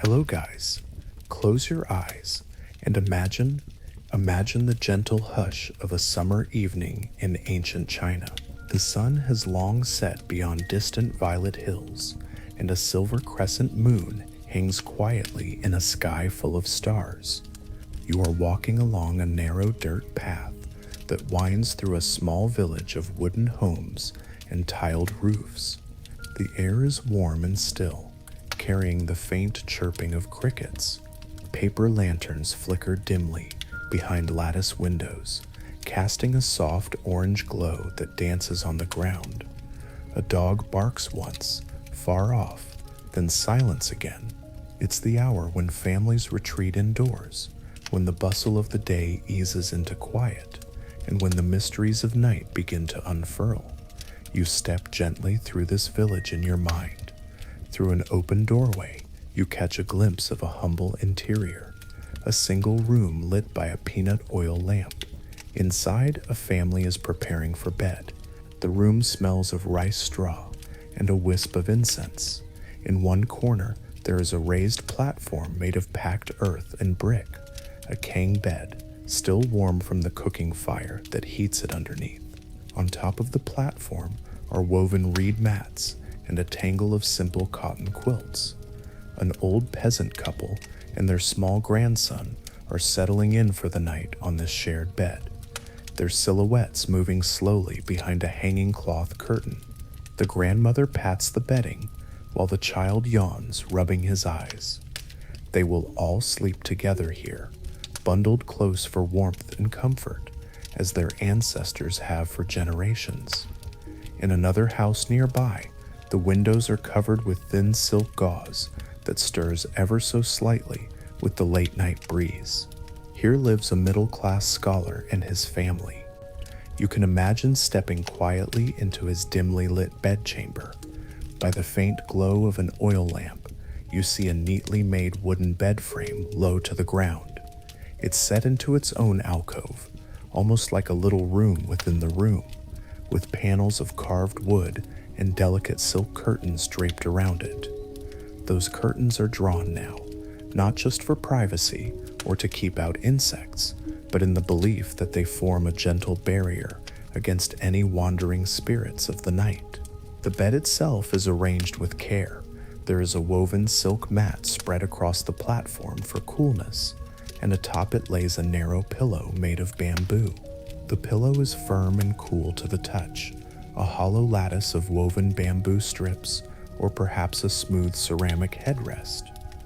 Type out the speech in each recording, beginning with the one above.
Hello guys, close your eyes and imagine the gentle hush of a summer evening in ancient China. The sun has long set beyond distant violet hills, and a silver crescent moon hangs quietly in a sky full of stars. You are walking along a narrow dirt path that winds through a small village of wooden homes and tiled roofs. The air is warm and still, carrying the faint chirping of crickets. Paper lanterns flicker dimly behind lattice windows, casting a soft orange glow that dances on the ground. A dog barks once, far off, then silence again. It's the hour when families retreat indoors, when the bustle of the day eases into quiet, and when the mysteries of night begin to unfurl. You step gently through this village in your mind. Through an open doorway, you catch a glimpse of a humble interior, a single room lit by a peanut oil lamp. Inside, a family is preparing for bed. The room smells of rice straw and a wisp of incense. In one corner, there is a raised platform made of packed earth and brick, a cane bed, still warm from the cooking fire that heats it underneath. On top of the platform are woven reed mats and a tangle of simple cotton quilts. An old peasant couple and their small grandson are settling in for the night on this shared bed, their silhouettes moving slowly behind a hanging cloth curtain. The grandmother pats the bedding while the child yawns, rubbing his eyes. They will all sleep together here, bundled close for warmth and comfort, as their ancestors have for generations. In another house nearby, the windows are covered with thin silk gauze that stirs ever so slightly with the late-night breeze. Here lives a middle-class scholar and his family. You can imagine stepping quietly into his dimly lit bedchamber. By the faint glow of an oil lamp, you see a neatly made wooden bed frame low to the ground. It's set into its own alcove, almost like a little room within the room, with panels of carved wood and delicate silk curtains draped around it. Those curtains are drawn now, not just for privacy or to keep out insects, but in the belief that they form a gentle barrier against any wandering spirits of the night. The bed itself is arranged with care. There is a woven silk mat spread across the platform for coolness, and atop it lays a narrow pillow made of bamboo. The pillow is firm and cool to the touch, a hollow lattice of woven bamboo strips, or perhaps a smooth ceramic headrest.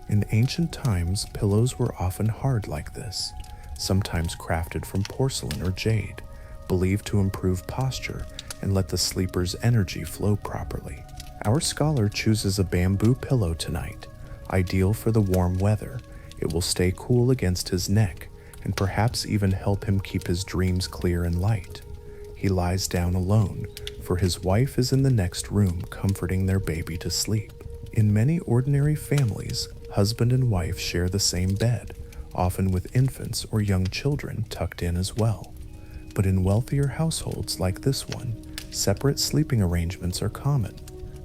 In ancient times, pillows were often hard like this, sometimes crafted from porcelain or jade, believed to improve posture and let the sleeper's energy flow properly. Our scholar chooses a bamboo pillow tonight, ideal for the warm weather. It will stay cool against his neck and perhaps even help him keep his dreams clear and light. He lies down alone, for his wife is in the next room comforting their baby to sleep. In many ordinary families, husband and wife share the same bed, often with infants or young children tucked in as well. But in wealthier households like this one, separate sleeping arrangements are common.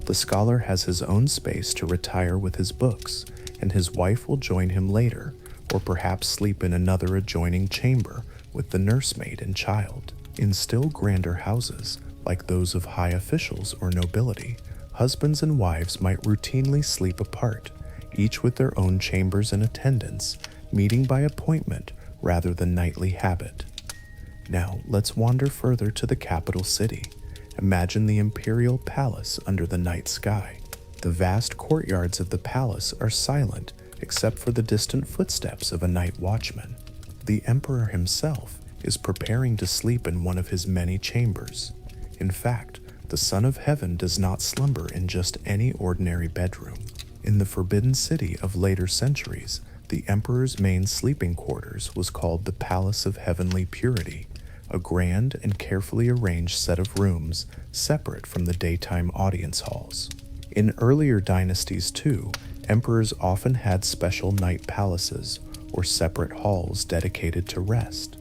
The scholar has his own space to retire with his books, and his wife will join him later, or perhaps sleep in another adjoining chamber with the nursemaid and child. In still grander houses, like those of high officials or nobility, husbands and wives might routinely sleep apart, each with their own chambers and attendants, meeting by appointment rather than nightly habit. Now, let's wander further to the capital city. Imagine the imperial palace under the night sky. The vast courtyards of the palace are silent except for the distant footsteps of a night watchman. The emperor himself is preparing to sleep in one of his many chambers. In fact, the Son of Heaven does not slumber in just any ordinary bedroom. In the Forbidden City of later centuries, the emperor's main sleeping quarters was called the Palace of Heavenly Purity, a grand and carefully arranged set of rooms separate from the daytime audience halls. In earlier dynasties too, emperors often had special night palaces or separate halls dedicated to rest.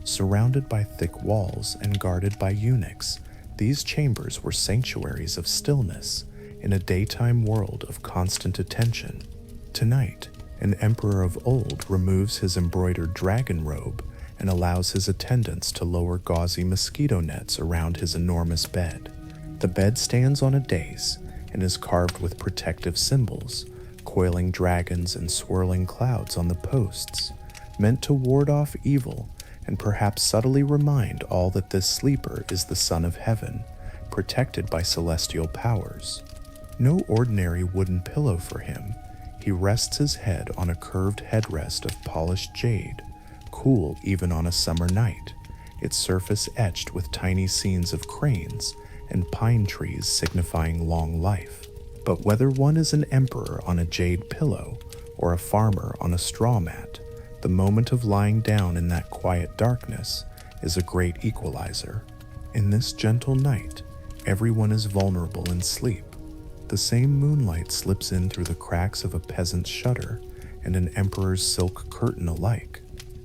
Surrounded by thick walls and guarded by eunuchs, these chambers were sanctuaries of stillness in a daytime world of constant attention. Tonight, an emperor of old removes his embroidered dragon robe and allows his attendants to lower gauzy mosquito nets around his enormous bed. The bed stands on a dais and is carved with protective symbols, coiling dragons and swirling clouds on the posts, meant to ward off evil and perhaps subtly remind all that this sleeper is the son of heaven, protected by celestial powers. No ordinary wooden pillow for him. He rests his head on a curved headrest of polished jade, cool even on a summer night, its surface etched with tiny scenes of cranes and pine trees signifying long life. But whether one is an emperor on a jade pillow or a farmer on a straw mat, the moment of lying down in that quiet darkness is a great equalizer. In this gentle night, everyone is vulnerable in sleep. The same moonlight slips in through the cracks of a peasant's shutter and an emperor's silk curtain alike.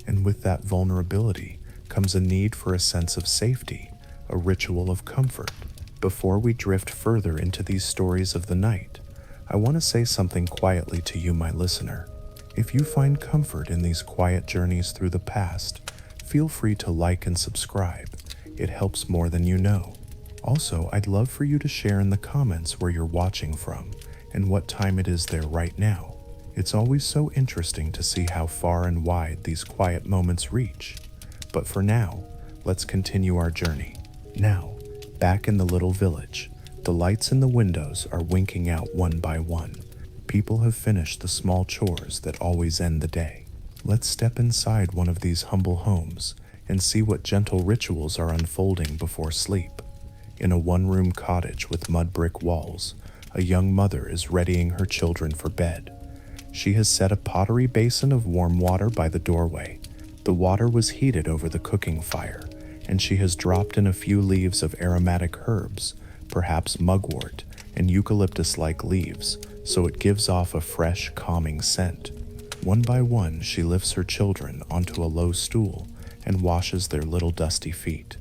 And with that vulnerability comes a need for a sense of safety, a ritual of comfort. Before we drift further into these stories of the night, I want to say something quietly to you, my listener. If you find comfort in these quiet journeys through the past, feel free to like and subscribe. It helps more than you know. Also, I'd love for you to share in the comments where you're watching from and what time it is there right now. It's always so interesting to see how far and wide these quiet moments reach. But for now, let's continue our journey. Now, back in the little village, the lights in the windows are winking out one by one. People have finished the small chores that always end the day. Let's step inside one of these humble homes and see what gentle rituals are unfolding before sleep. In a one-room cottage with mud brick walls, a young mother is readying her children for bed. She has set a pottery basin of warm water by the doorway. The water was heated over the cooking fire, and she has dropped in a few leaves of aromatic herbs, perhaps mugwort and eucalyptus-like leaves, so it gives off a fresh, calming scent. One by one, she lifts her children onto a low stool and washes their little dusty feet.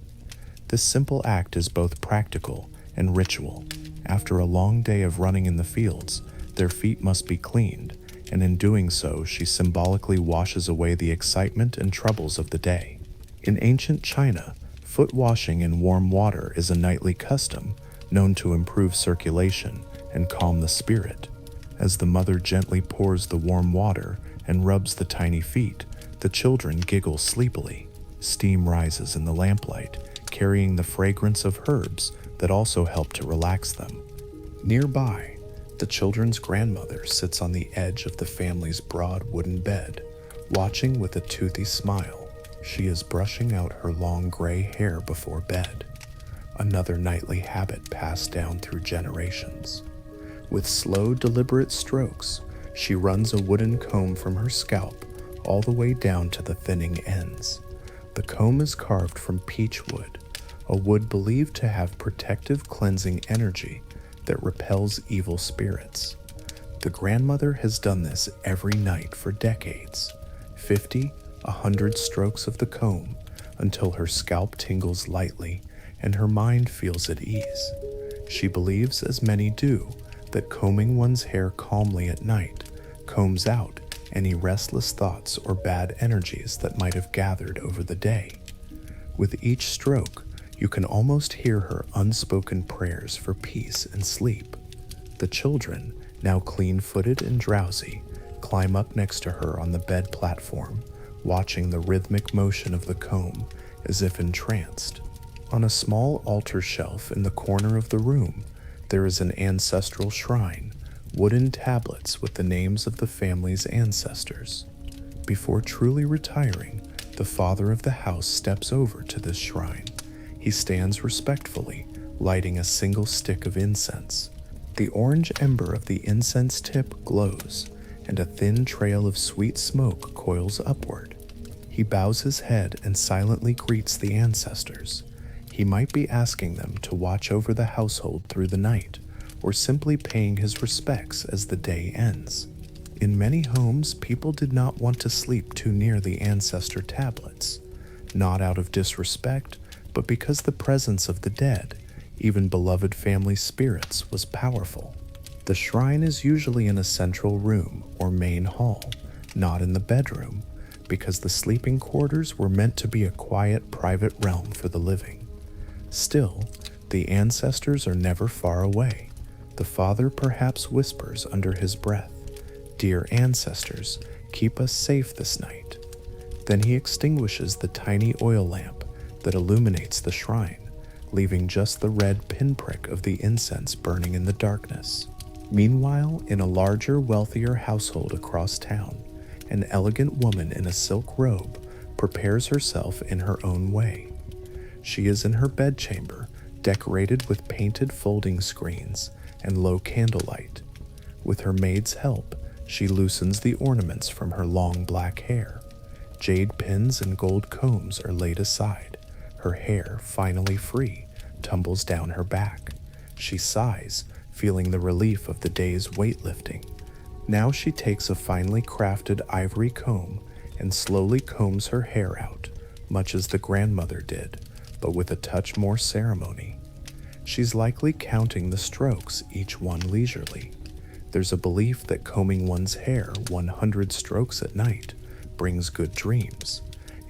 This simple act is both practical and ritual. After a long day of running in the fields, their feet must be cleaned, and in doing so, she symbolically washes away the excitement and troubles of the day. In ancient China, foot washing in warm water is a nightly custom known to improve circulation and calm the spirit. As the mother gently pours the warm water and rubs the tiny feet, the children giggle sleepily. Steam rises in the lamplight, carrying the fragrance of herbs that also help to relax them. Nearby, the children's grandmother sits on the edge of the family's broad wooden bed, watching with a toothy smile. She is brushing out her long gray hair before bed, another nightly habit passed down through generations. With slow, deliberate strokes, she runs a wooden comb from her scalp all the way down to the thinning ends. The comb is carved from peach wood, a wood believed to have protective, cleansing energy that repels evil spirits. The grandmother has done this every night for decades, 50, 100 strokes of the comb, until her scalp tingles lightly and her mind feels at ease. She believes, as many do, that combing one's hair calmly at night combs out any restless thoughts or bad energies that might have gathered over the day. With each stroke, you can almost hear her unspoken prayers for peace and sleep. The children, now clean-footed and drowsy, climb up next to her on the bed platform, watching the rhythmic motion of the comb as if entranced. On a small altar shelf in the corner of the room, there is an ancestral shrine, wooden tablets with the names of the family's ancestors. Before truly retiring, the father of the house steps over to this shrine. He stands respectfully, lighting a single stick of incense. The orange ember of the incense tip glows, and a thin trail of sweet smoke coils upward. He bows his head and silently greets the ancestors. He might be asking them to watch over the household through the night, or simply paying his respects as the day ends. In many homes, people did not want to sleep too near the ancestor tablets, not out of disrespect, but because the presence of the dead, even beloved family spirits, was powerful. The shrine is usually in a central room or main hall, not in the bedroom, because the sleeping quarters were meant to be a quiet, private realm for the living. Still, the ancestors are never far away. The father perhaps whispers under his breath, "Dear ancestors, keep us safe this night." Then he extinguishes the tiny oil lamp that illuminates the shrine, leaving just the red pinprick of the incense burning in the darkness. Meanwhile, in a larger, wealthier household across town, an elegant woman in a silk robe prepares herself in her own way. She is in her bedchamber, decorated with painted folding screens and low candlelight. With her maid's help, she loosens the ornaments from her long black hair. Jade pins and gold combs are laid aside. Her hair, finally free, tumbles down her back. She sighs, feeling the relief of the day's weightlifting. Now she takes a finely crafted ivory comb and slowly combs her hair out, much as the grandmother did, but with a touch more ceremony. She's likely counting the strokes, each one leisurely. There's a belief that combing one's hair 100 strokes at night brings good dreams,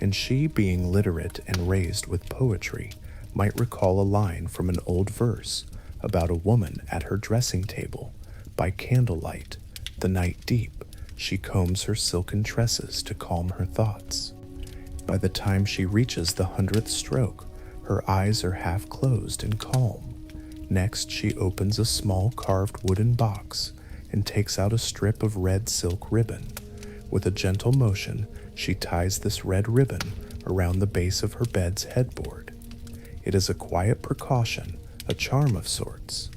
and she, being literate and raised with poetry, might recall a line from an old verse about a woman at her dressing table, by candlelight, the night deep, she combs her silken tresses to calm her thoughts. By the time she reaches the 100th stroke, her eyes are half closed and calm. Next, she opens a small carved wooden box and takes out a strip of red silk ribbon. With a gentle motion, she ties this red ribbon around the base of her bed's headboard. It is a quiet precaution, a charm of sorts.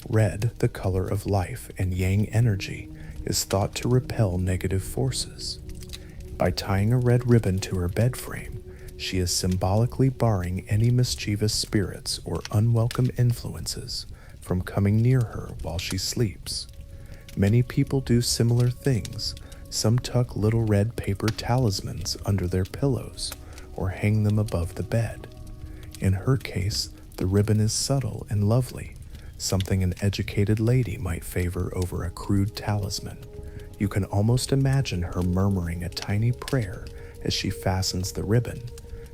Red, the color of life and yang energy, is thought to repel negative forces. By tying a red ribbon to her bed frame, she is symbolically barring any mischievous spirits or unwelcome influences from coming near her while she sleeps. Many people do similar things. Some tuck little red paper talismans under their pillows or hang them above the bed. In her case, the ribbon is subtle and lovely, something an educated lady might favor over a crude talisman. You can almost imagine her murmuring a tiny prayer as she fastens the ribbon,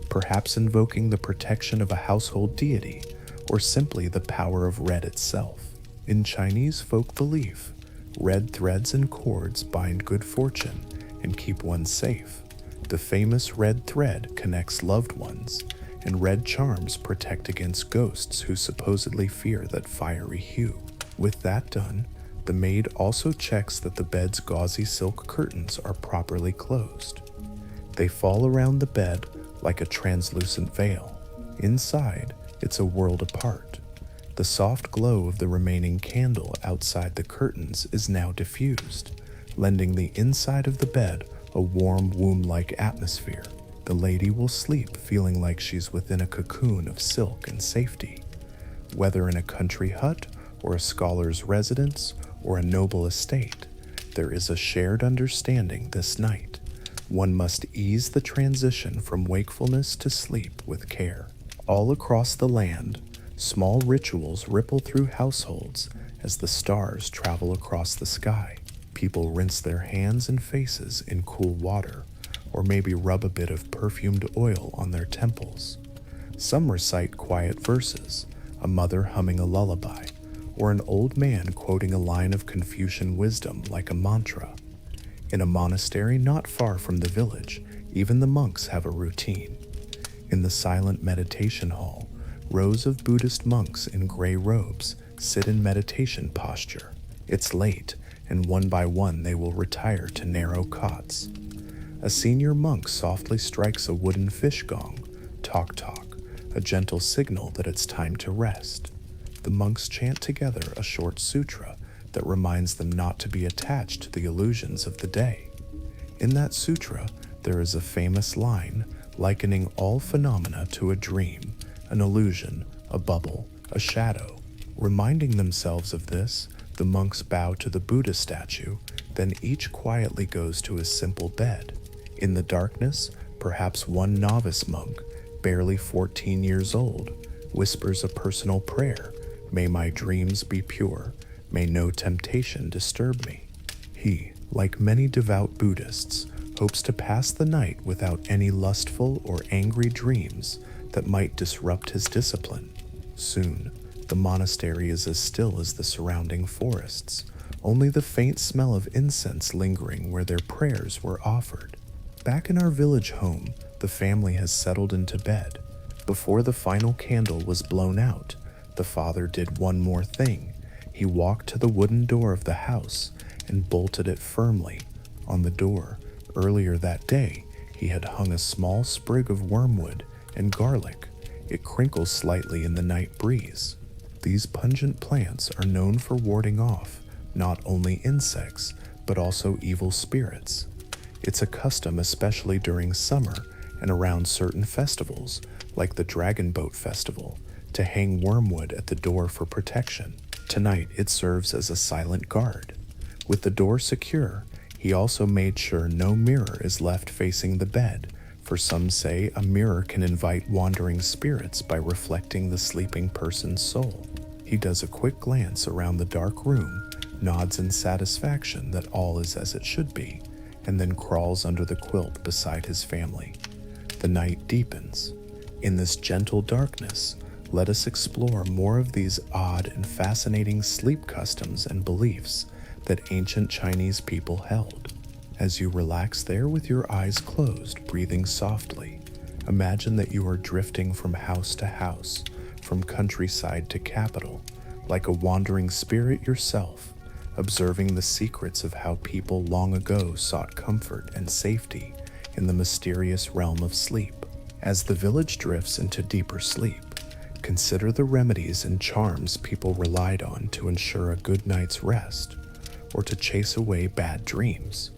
perhaps invoking the protection of a household deity or simply the power of red itself. In Chinese folk belief, red threads and cords bind good fortune and keep one safe. The famous red thread connects loved ones, and red charms protect against ghosts who supposedly fear that fiery hue. With that done, the maid also checks that the bed's gauzy silk curtains are properly closed. They fall around the bed like a translucent veil. Inside, it's a world apart. The soft glow of the remaining candle outside the curtains is now diffused, lending the inside of the bed a warm, womb-like atmosphere. The lady will sleep feeling like she's within a cocoon of silk and safety. Whether in a country hut or a scholar's residence or a noble estate, there is a shared understanding this night. One must ease the transition from wakefulness to sleep with care. All across the land, small rituals ripple through households as the stars travel across the sky. People rinse their hands and faces in cool water, or maybe rub a bit of perfumed oil on their temples. Some recite quiet verses, a mother humming a lullaby, or an old man quoting a line of Confucian wisdom like a mantra. In a monastery not far from the village, even the monks have a routine. In the silent meditation hall, rows of Buddhist monks in gray robes sit in meditation posture. It's late, and one by one they will retire to narrow cots. A senior monk softly strikes a wooden fish gong, tock tock, a gentle signal that it's time to rest. The monks chant together a short sutra that reminds them not to be attached to the illusions of the day. In that sutra, there is a famous line likening all phenomena to a dream, an illusion, a bubble, a shadow. Reminding themselves of this, the monks bow to the Buddha statue, then each quietly goes to his simple bed. In the darkness, perhaps one novice monk, barely 14 years old, whispers a personal prayer, "May my dreams be pure. May no temptation disturb me. He, like many devout Buddhists, hopes to pass the night without any lustful or angry dreams that might disrupt his discipline. Soon, the monastery is as still as the surrounding forests, only the faint smell of incense lingering where their prayers were offered. Back in our village home, the family has settled into bed. Before the final candle was blown out, the father did one more thing. He walked to the wooden door of the house and bolted it firmly. On the door, earlier that day, he had hung a small sprig of wormwood and garlic. It crinkles slightly in the night breeze. These pungent plants are known for warding off not only insects, but also evil spirits. It's a custom, especially during summer and around certain festivals, like the Dragon Boat Festival, to hang wormwood at the door for protection. Tonight, it serves as a silent guard. With the door secure, he also made sure no mirror is left facing the bed, for some say a mirror can invite wandering spirits by reflecting the sleeping person's soul. He does a quick glance around the dark room, nods in satisfaction that all is as it should be, and then crawls under the quilt beside his family. The night deepens. In this gentle darkness, let us explore more of these odd and fascinating sleep customs and beliefs that ancient Chinese people held. As you relax there with your eyes closed, breathing softly, imagine that you are drifting from house to house, from countryside to capital, like a wandering spirit yourself, observing the secrets of how people long ago sought comfort and safety in the mysterious realm of sleep. As the village drifts into deeper sleep, consider the remedies and charms people relied on to ensure a good night's rest, or to chase away bad dreams.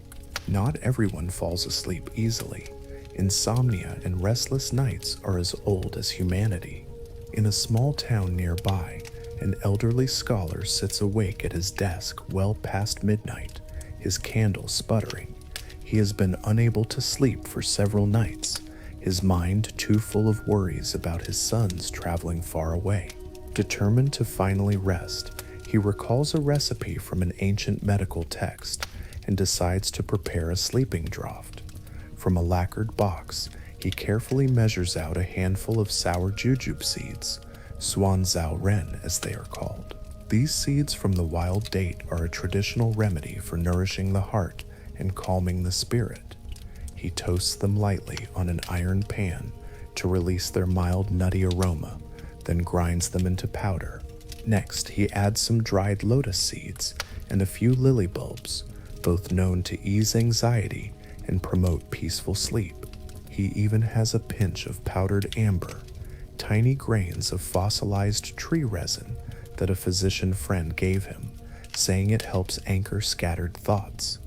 Not everyone falls asleep easily. Insomnia and restless nights are as old as humanity. In a small town nearby, an elderly scholar sits awake at his desk well past midnight, his candle sputtering. He has been unable to sleep for several nights, his mind too full of worries about his sons traveling far away. Determined to finally rest, he recalls a recipe from an ancient medical text and decides to prepare a sleeping draught. From a lacquered box, he carefully measures out a handful of sour jujube seeds, xuanzao ren as they are called. These seeds from the wild date are a traditional remedy for nourishing the heart and calming the spirit. He toasts them lightly on an iron pan to release their mild nutty aroma, then grinds them into powder. Next, he adds some dried lotus seeds and a few lily bulbs, both known to ease anxiety and promote peaceful sleep. He even has a pinch of powdered amber, tiny grains of fossilized tree resin that a physician friend gave him, saying it helps anchor scattered thoughts.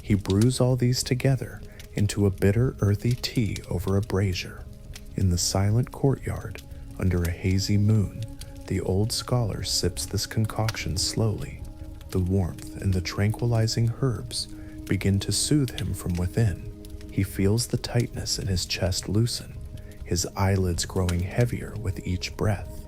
He brews all these together into a bitter, earthy tea over a brazier. In the silent courtyard, under a hazy moon, the old scholar sips this concoction slowly. The warmth and the tranquilizing herbs begin to soothe him from within. He feels the tightness in his chest loosen, his eyelids growing heavier with each breath.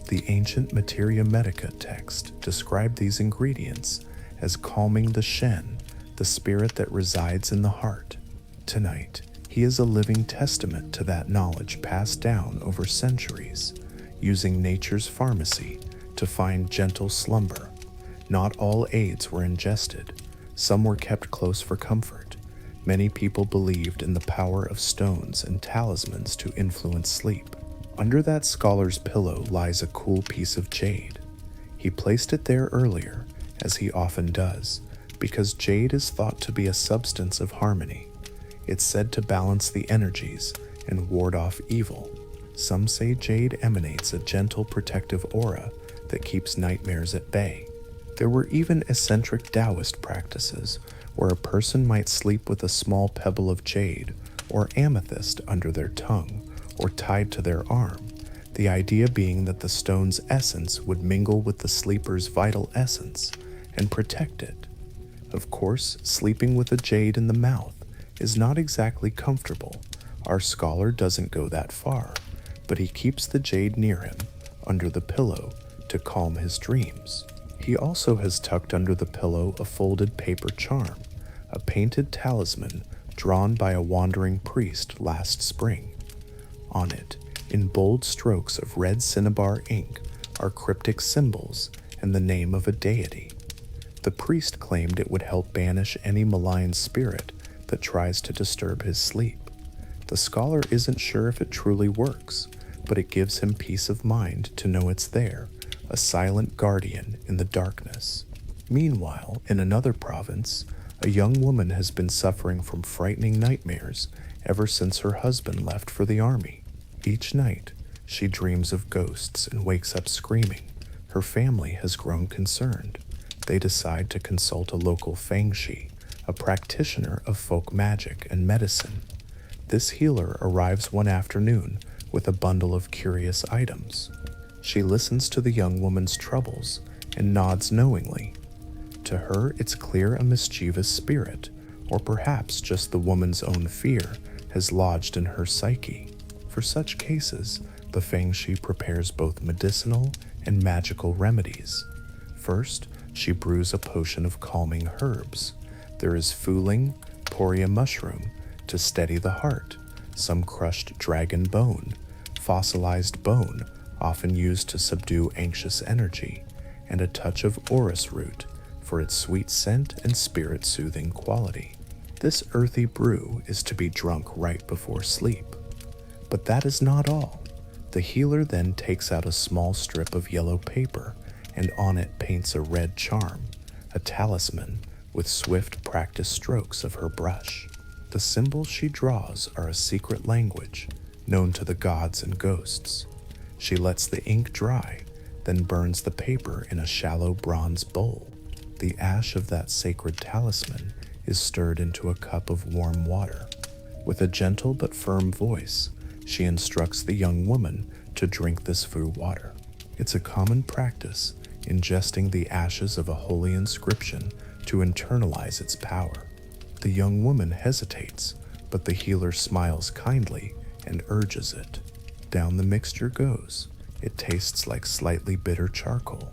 The ancient Materia Medica text described these ingredients as calming the Shen, the spirit that resides in the heart. Tonight, he is a living testament to that knowledge passed down over centuries, using nature's pharmacy to find gentle slumber. Not all aids were ingested. Some were kept close for comfort. Many people believed in the power of stones and talismans to influence sleep. Under that scholar's pillow lies a cool piece of jade. He placed it there earlier, as he often does, because jade is thought to be a substance of harmony. It's said to balance the energies and ward off evil. Some say jade emanates a gentle protective aura that keeps nightmares at bay. There were even eccentric Taoist practices where a person might sleep with a small pebble of jade or amethyst under their tongue or tied to their arm, the idea being that the stone's essence would mingle with the sleeper's vital essence and protect it. Of course, sleeping with a jade in the mouth is not exactly comfortable. Our scholar doesn't go that far, but he keeps the jade near him, under the pillow, to calm his dreams. He also has tucked under the pillow a folded paper charm, a painted talisman drawn by a wandering priest last spring. On it, in bold strokes of red cinnabar ink, are cryptic symbols and the name of a deity. The priest claimed it would help banish any malign spirit that tries to disturb his sleep. The scholar isn't sure if it truly works, but it gives him peace of mind to know it's there, a silent guardian in the darkness. Meanwhile, in another province, a young woman has been suffering from frightening nightmares ever since her husband left for the army. Each night, she dreams of ghosts and wakes up screaming. Her family has grown concerned. They decide to consult a local feng shi, a practitioner of folk magic and medicine. This healer arrives one afternoon with a bundle of curious items. She listens to the young woman's troubles and nods knowingly. To her, it's clear a mischievous spirit, or perhaps just the woman's own fear, has lodged in her psyche. For such cases, the feng shi prepares both medicinal and magical remedies. First, she brews a potion of calming herbs. There is fuling, poria mushroom, to steady the heart, some crushed dragon bone, fossilized bone, often used to subdue anxious energy, and a touch of orris root for its sweet scent and spirit-soothing quality. This earthy brew is to be drunk right before sleep. But that is not all. The healer then takes out a small strip of yellow paper and on it paints a red charm, a talisman, with swift practice strokes of her brush. The symbols she draws are a secret language, known to the gods and ghosts. She lets the ink dry, then burns the paper in a shallow bronze bowl. The ash of that sacred talisman is stirred into a cup of warm water. With a gentle but firm voice, she instructs the young woman to drink this fu water. It's a common practice, ingesting the ashes of a holy inscription to internalize its power. The young woman hesitates, but the healer smiles kindly and urges it. Down the mixture goes. It tastes like slightly bitter charcoal.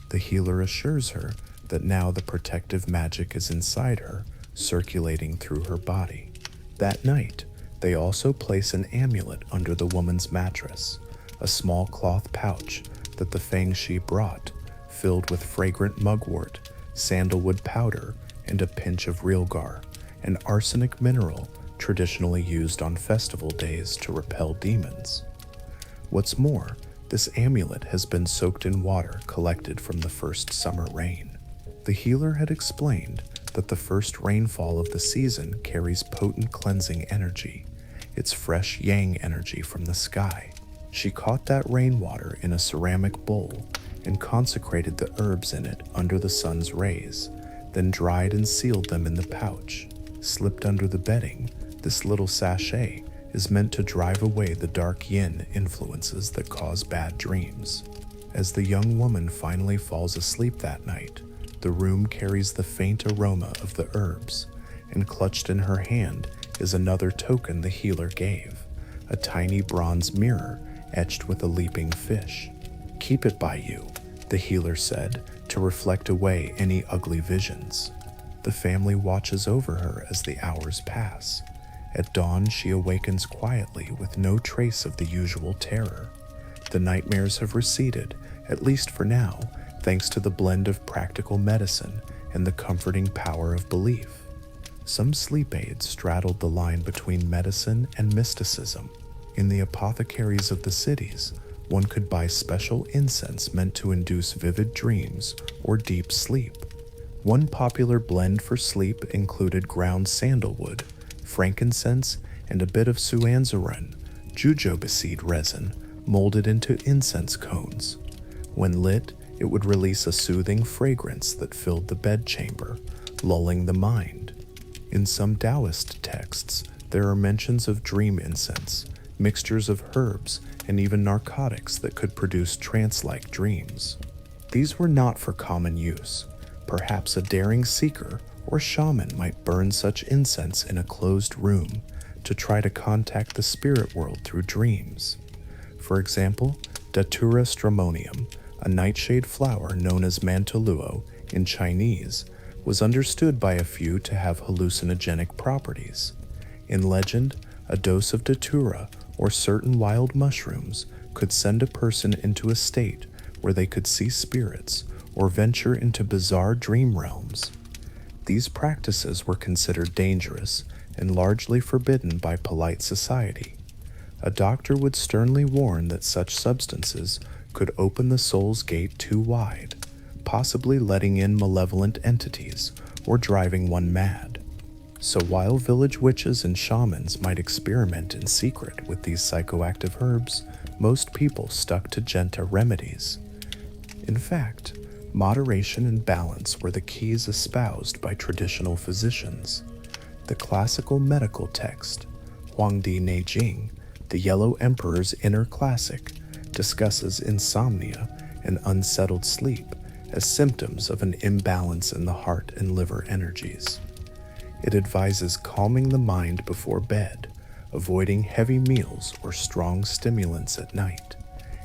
The healer assures her that now the protective magic is inside her, circulating through her body. That night, they also place an amulet under the woman's mattress, a small cloth pouch that the feng shi brought, filled with fragrant mugwort, sandalwood powder, and a pinch of realgar, an arsenic mineral traditionally used on festival days to repel demons. What's more, this amulet has been soaked in water collected from the first summer rain. The healer had explained that the first rainfall of the season carries potent cleansing energy. It's fresh yang energy from the sky. She caught that rainwater in a ceramic bowl and consecrated the herbs in it under the sun's rays, then dried and sealed them in the pouch. Slipped under the bedding, this little sachet is meant to drive away the dark yin influences that cause bad dreams. As the young woman finally falls asleep that night, the room carries the faint aroma of the herbs, and clutched in her hand is another token the healer gave, a tiny bronze mirror etched with a leaping fish. "Keep it by you," the healer said, to reflect away any ugly visions. The family watches over her as the hours pass. At dawn, she awakens quietly with no trace of the usual terror. The nightmares have receded, at least for now, thanks to the blend of practical medicine and the comforting power of belief. Some sleep aids straddled the line between medicine and mysticism. In the apothecaries of the cities, one could buy special incense meant to induce vivid dreams or deep sleep. One popular blend for sleep included ground sandalwood, frankincense, and a bit of suanzarin, jojoba seed resin, molded into incense cones. When lit, it would release a soothing fragrance that filled the bedchamber, lulling the mind. In some Taoist texts, there are mentions of dream incense, mixtures of herbs, and even narcotics that could produce trance-like dreams. These were not for common use. Perhaps a daring seeker or shaman might burn such incense in a closed room to try to contact the spirit world through dreams. For example, Datura stramonium, a nightshade flower known as mantoluo in Chinese, was understood by a few to have hallucinogenic properties. In legend, a dose of datura or certain wild mushrooms could send a person into a state where they could see spirits or venture into bizarre dream realms. These practices were considered dangerous and largely forbidden by polite society. A doctor would sternly warn that such substances could open the soul's gate too wide, possibly letting in malevolent entities or driving one mad. So while village witches and shamans might experiment in secret with these psychoactive herbs, most people stuck to gentle remedies. In fact, moderation and balance were the keys espoused by traditional physicians. The classical medical text, Huangdi Neijing, the Yellow Emperor's Inner Classic, discusses insomnia and unsettled sleep as symptoms of an imbalance in the heart and liver energies. It advises calming the mind before bed, avoiding heavy meals or strong stimulants at night,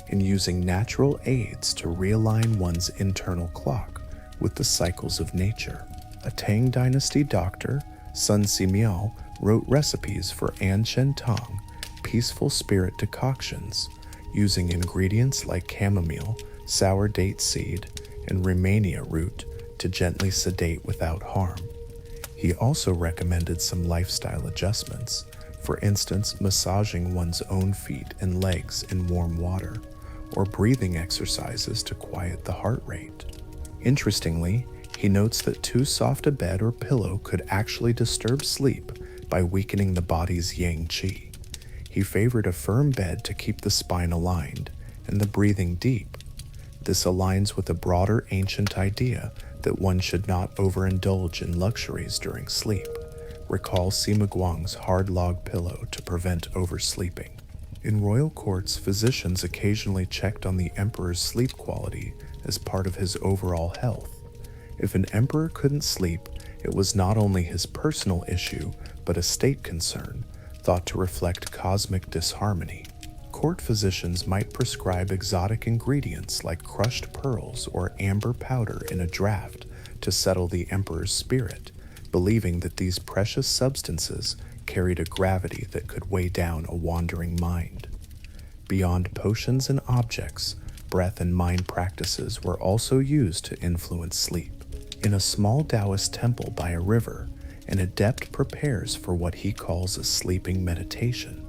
and using natural aids to realign one's internal clock with the cycles of nature. A Tang Dynasty doctor, Sun Simiao, wrote recipes for An Shen Tong, peaceful spirit decoctions, using ingredients like chamomile, sour date seed, and Rehmannia root to gently sedate without harm. He also recommended some lifestyle adjustments, for instance, massaging one's own feet and legs in warm water, or breathing exercises to quiet the heart rate. Interestingly, he notes that too soft a bed or pillow could actually disturb sleep by weakening the body's yang qi. He favored a firm bed to keep the spine aligned and the breathing deep. This aligns with a broader ancient idea that one should not overindulge in luxuries during sleep. Recall Sima Guang's hard log pillow to prevent oversleeping. In royal courts, physicians occasionally checked on the emperor's sleep quality as part of his overall health. If an emperor couldn't sleep, it was not only his personal issue, but a state concern, thought to reflect cosmic disharmony. Court physicians might prescribe exotic ingredients like crushed pearls or amber powder in a draught to settle the emperor's spirit, believing that these precious substances carried a gravity that could weigh down a wandering mind. Beyond potions and objects, breath and mind practices were also used to influence sleep. In a small Taoist temple by a river, an adept prepares for what he calls a sleeping meditation.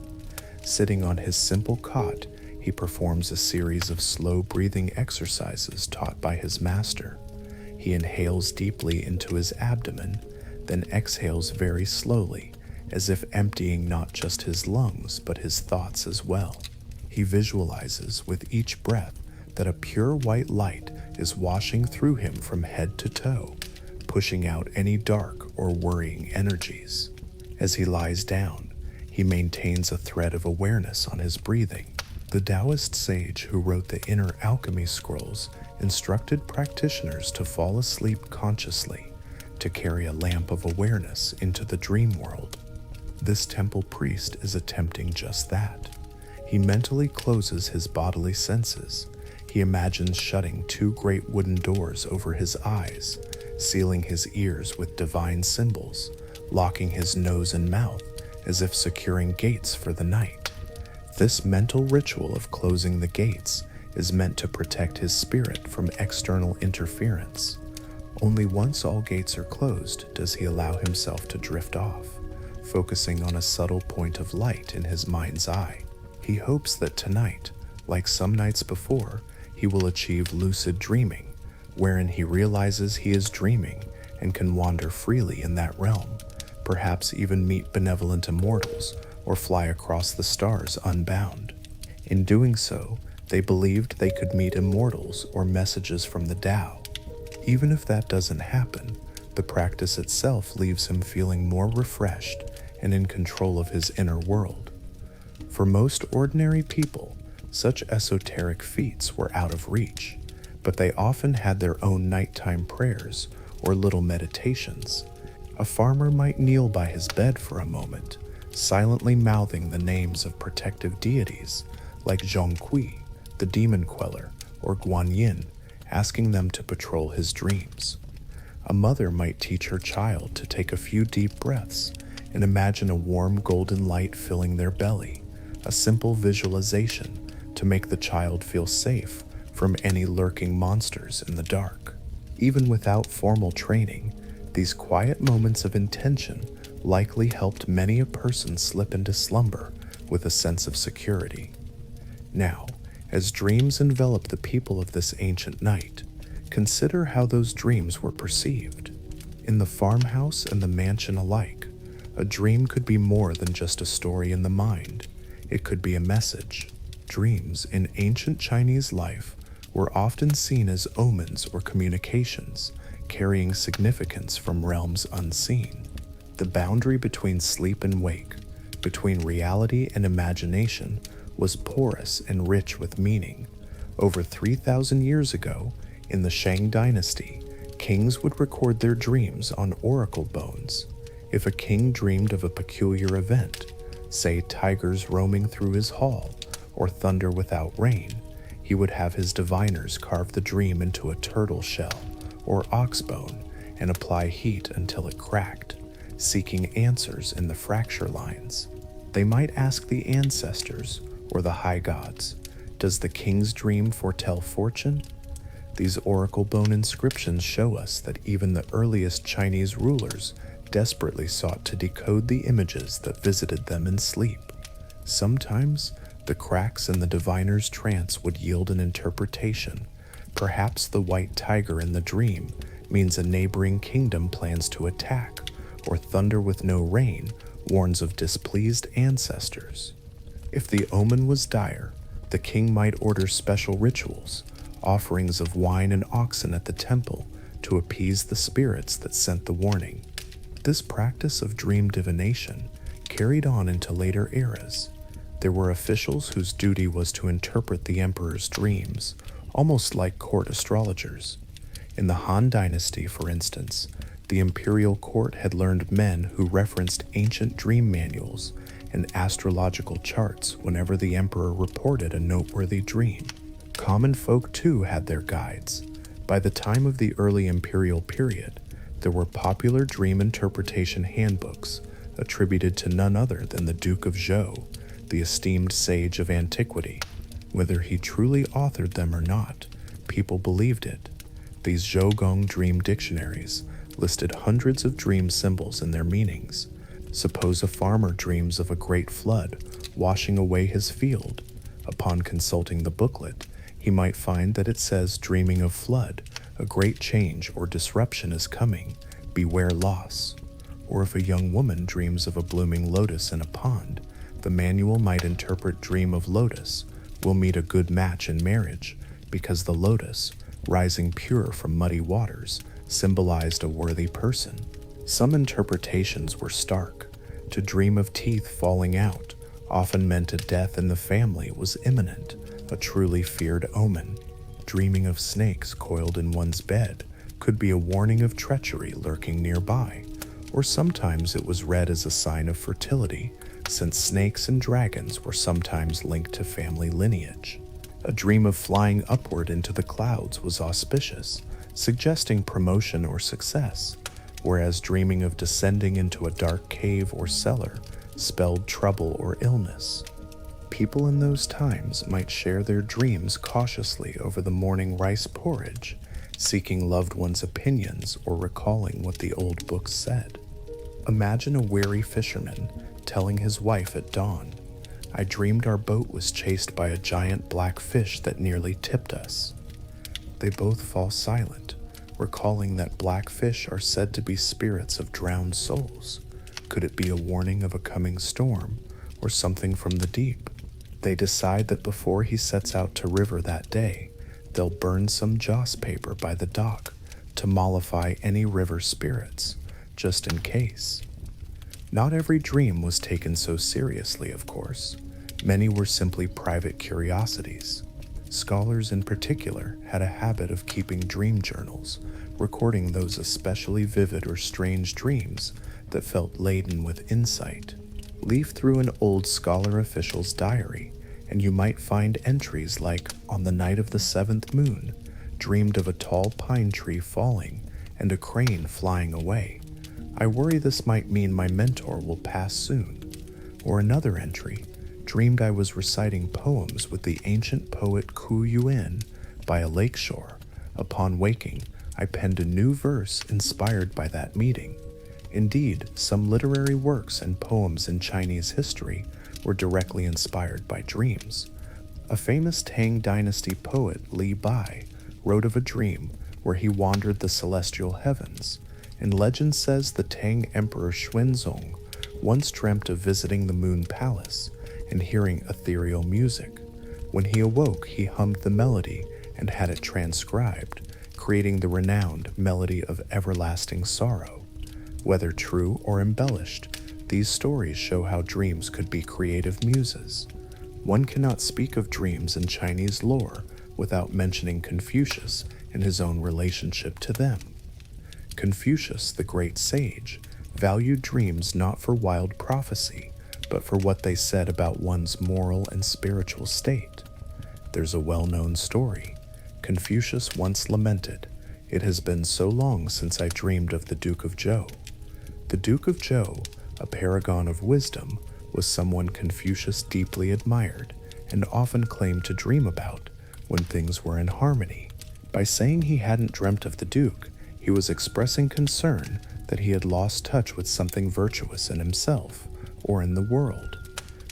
Sitting on his simple cot, he performs a series of slow breathing exercises taught by his master. He inhales deeply into his abdomen, then exhales very slowly, as if emptying not just his lungs, but his thoughts as well. He visualizes with each breath that a pure white light is washing through him from head to toe, pushing out any dark or worrying energies. As he lies down, he maintains a thread of awareness on his breathing. The Taoist sage who wrote the Inner Alchemy Scrolls instructed practitioners to fall asleep consciously, to carry a lamp of awareness into the dream world. This temple priest is attempting just that. He mentally closes his bodily senses. He imagines shutting two great wooden doors over his eyes, sealing his ears with divine symbols, locking his nose and mouth as if securing gates for the night. This mental ritual of closing the gates is meant to protect his spirit from external interference. Only once all gates are closed does he allow himself to drift off, focusing on a subtle point of light in his mind's eye. He hopes that tonight, like some nights before, he will achieve lucid dreaming, wherein he realizes he is dreaming and can wander freely in that realm, perhaps even meet benevolent immortals or fly across the stars unbound. In doing so, they believed they could meet immortals or messages from the Tao. Even if that doesn't happen, the practice itself leaves him feeling more refreshed and in control of his inner world. For most ordinary people, such esoteric feats were out of reach, but they often had their own nighttime prayers or little meditations. A farmer might kneel by his bed for a moment, silently mouthing the names of protective deities like Zhongqi, the demon queller, or guanyin, asking them to patrol his dreams. A mother might teach her child to take a few deep breaths and imagine a warm golden light filling their belly, a simple visualization to make the child feel safe from any lurking monsters in the dark. Even without formal training, these quiet moments of intention likely helped many a person slip into slumber with a sense of security. Now, as dreams envelop the people of this ancient night, consider how those dreams were perceived. In the farmhouse and the mansion alike, a dream could be more than just a story in the mind. It could be a message. Dreams in ancient Chinese life were often seen as omens or communications, carrying significance from realms unseen. The boundary between sleep and wake, between reality and imagination, was porous and rich with meaning. Over 3,000 years ago, in the Shang dynasty, kings would record their dreams on oracle bones. If a king dreamed of a peculiar event, say tigers roaming through his hall or thunder without rain, he would have his diviners carve the dream into a turtle shell or ox bone and apply heat until it cracked, seeking answers in the fracture lines. They might ask the ancestors or the high gods, "Does the king's dream foretell fortune?" These oracle bone inscriptions show us that even the earliest Chinese rulers desperately sought to decode the images that visited them in sleep. Sometimes, the cracks in the diviner's trance would yield an interpretation. Perhaps the white tiger in the dream means a neighboring kingdom plans to attack, or thunder with no rain warns of displeased ancestors. If the omen was dire, the king might order special rituals, offerings of wine and oxen at the temple to appease the spirits that sent the warning. This practice of dream divination carried on into later eras. There were officials whose duty was to interpret the emperor's dreams, almost like court astrologers. In the Han Dynasty, for instance, the imperial court had learned men who referenced ancient dream manuals and astrological charts whenever the emperor reported a noteworthy dream. Common folk too had their guides. By the time of the early imperial period, there were popular dream interpretation handbooks attributed to none other than the Duke of Zhou, the esteemed sage of antiquity. Whether he truly authored them or not, people believed it. These Zhougong dream dictionaries listed hundreds of dream symbols and their meanings. Suppose a farmer dreams of a great flood washing away his field. Upon consulting the booklet, he might find that it says, "Dreaming of flood, a great change or disruption is coming, beware loss." Or if a young woman dreams of a blooming lotus in a pond, the manual might interpret "dream of lotus, will meet a good match in marriage," because the lotus, rising pure from muddy waters, symbolized a worthy person. Some interpretations were stark. To dream of teeth falling out often meant a death in the family was imminent, a truly feared omen. Dreaming of snakes coiled in one's bed could be a warning of treachery lurking nearby, or sometimes it was read as a sign of fertility, since snakes and dragons were sometimes linked to family lineage. A dream of flying upward into the clouds was auspicious, suggesting promotion or success, whereas dreaming of descending into a dark cave or cellar spelled trouble or illness. People in those times might share their dreams cautiously over the morning rice porridge, seeking loved ones' opinions or recalling what the old books said. Imagine a weary fisherman telling his wife at dawn, "I dreamed our boat was chased by a giant black fish that nearly tipped us." They both fall silent, recalling that black fish are said to be spirits of drowned souls. Could it be a warning of a coming storm or something from the deep? They decide that before he sets out to river that day, they'll burn some joss paper by the dock to mollify any river spirits, just in case. Not every dream was taken so seriously, of course. Many were simply private curiosities. Scholars in particular had a habit of keeping dream journals, recording those especially vivid or strange dreams that felt laden with insight. Leaf through an old scholar official's diary, and you might find entries like, on the night of the seventh moon, dreamed of a tall pine tree falling and a crane flying away. I worry this might mean my mentor will pass soon. Or another entry, dreamed I was reciting poems with the ancient poet Ku Yuan by a lakeshore. Upon waking, I penned a new verse inspired by that meeting. Indeed, some literary works and poems in Chinese history were directly inspired by dreams. A famous Tang Dynasty poet, Li Bai, wrote of a dream where he wandered the celestial heavens, and legend says the Tang Emperor Xuanzong once dreamt of visiting the Moon Palace and hearing ethereal music. When he awoke, he hummed the melody and had it transcribed, creating the renowned Melody of Everlasting Sorrow. Whether true or embellished, these stories show how dreams could be creative muses. One cannot speak of dreams in Chinese lore without mentioning Confucius and his own relationship to them. Confucius, the great sage, valued dreams not for wild prophecy, but for what they said about one's moral and spiritual state. There's a well-known story. Confucius once lamented, "It has been so long since I dreamed of the Duke of Zhou." The Duke of Zhou, a paragon of wisdom, was someone Confucius deeply admired and often claimed to dream about when things were in harmony. By saying he hadn't dreamt of the Duke, he was expressing concern that he had lost touch with something virtuous in himself or in the world.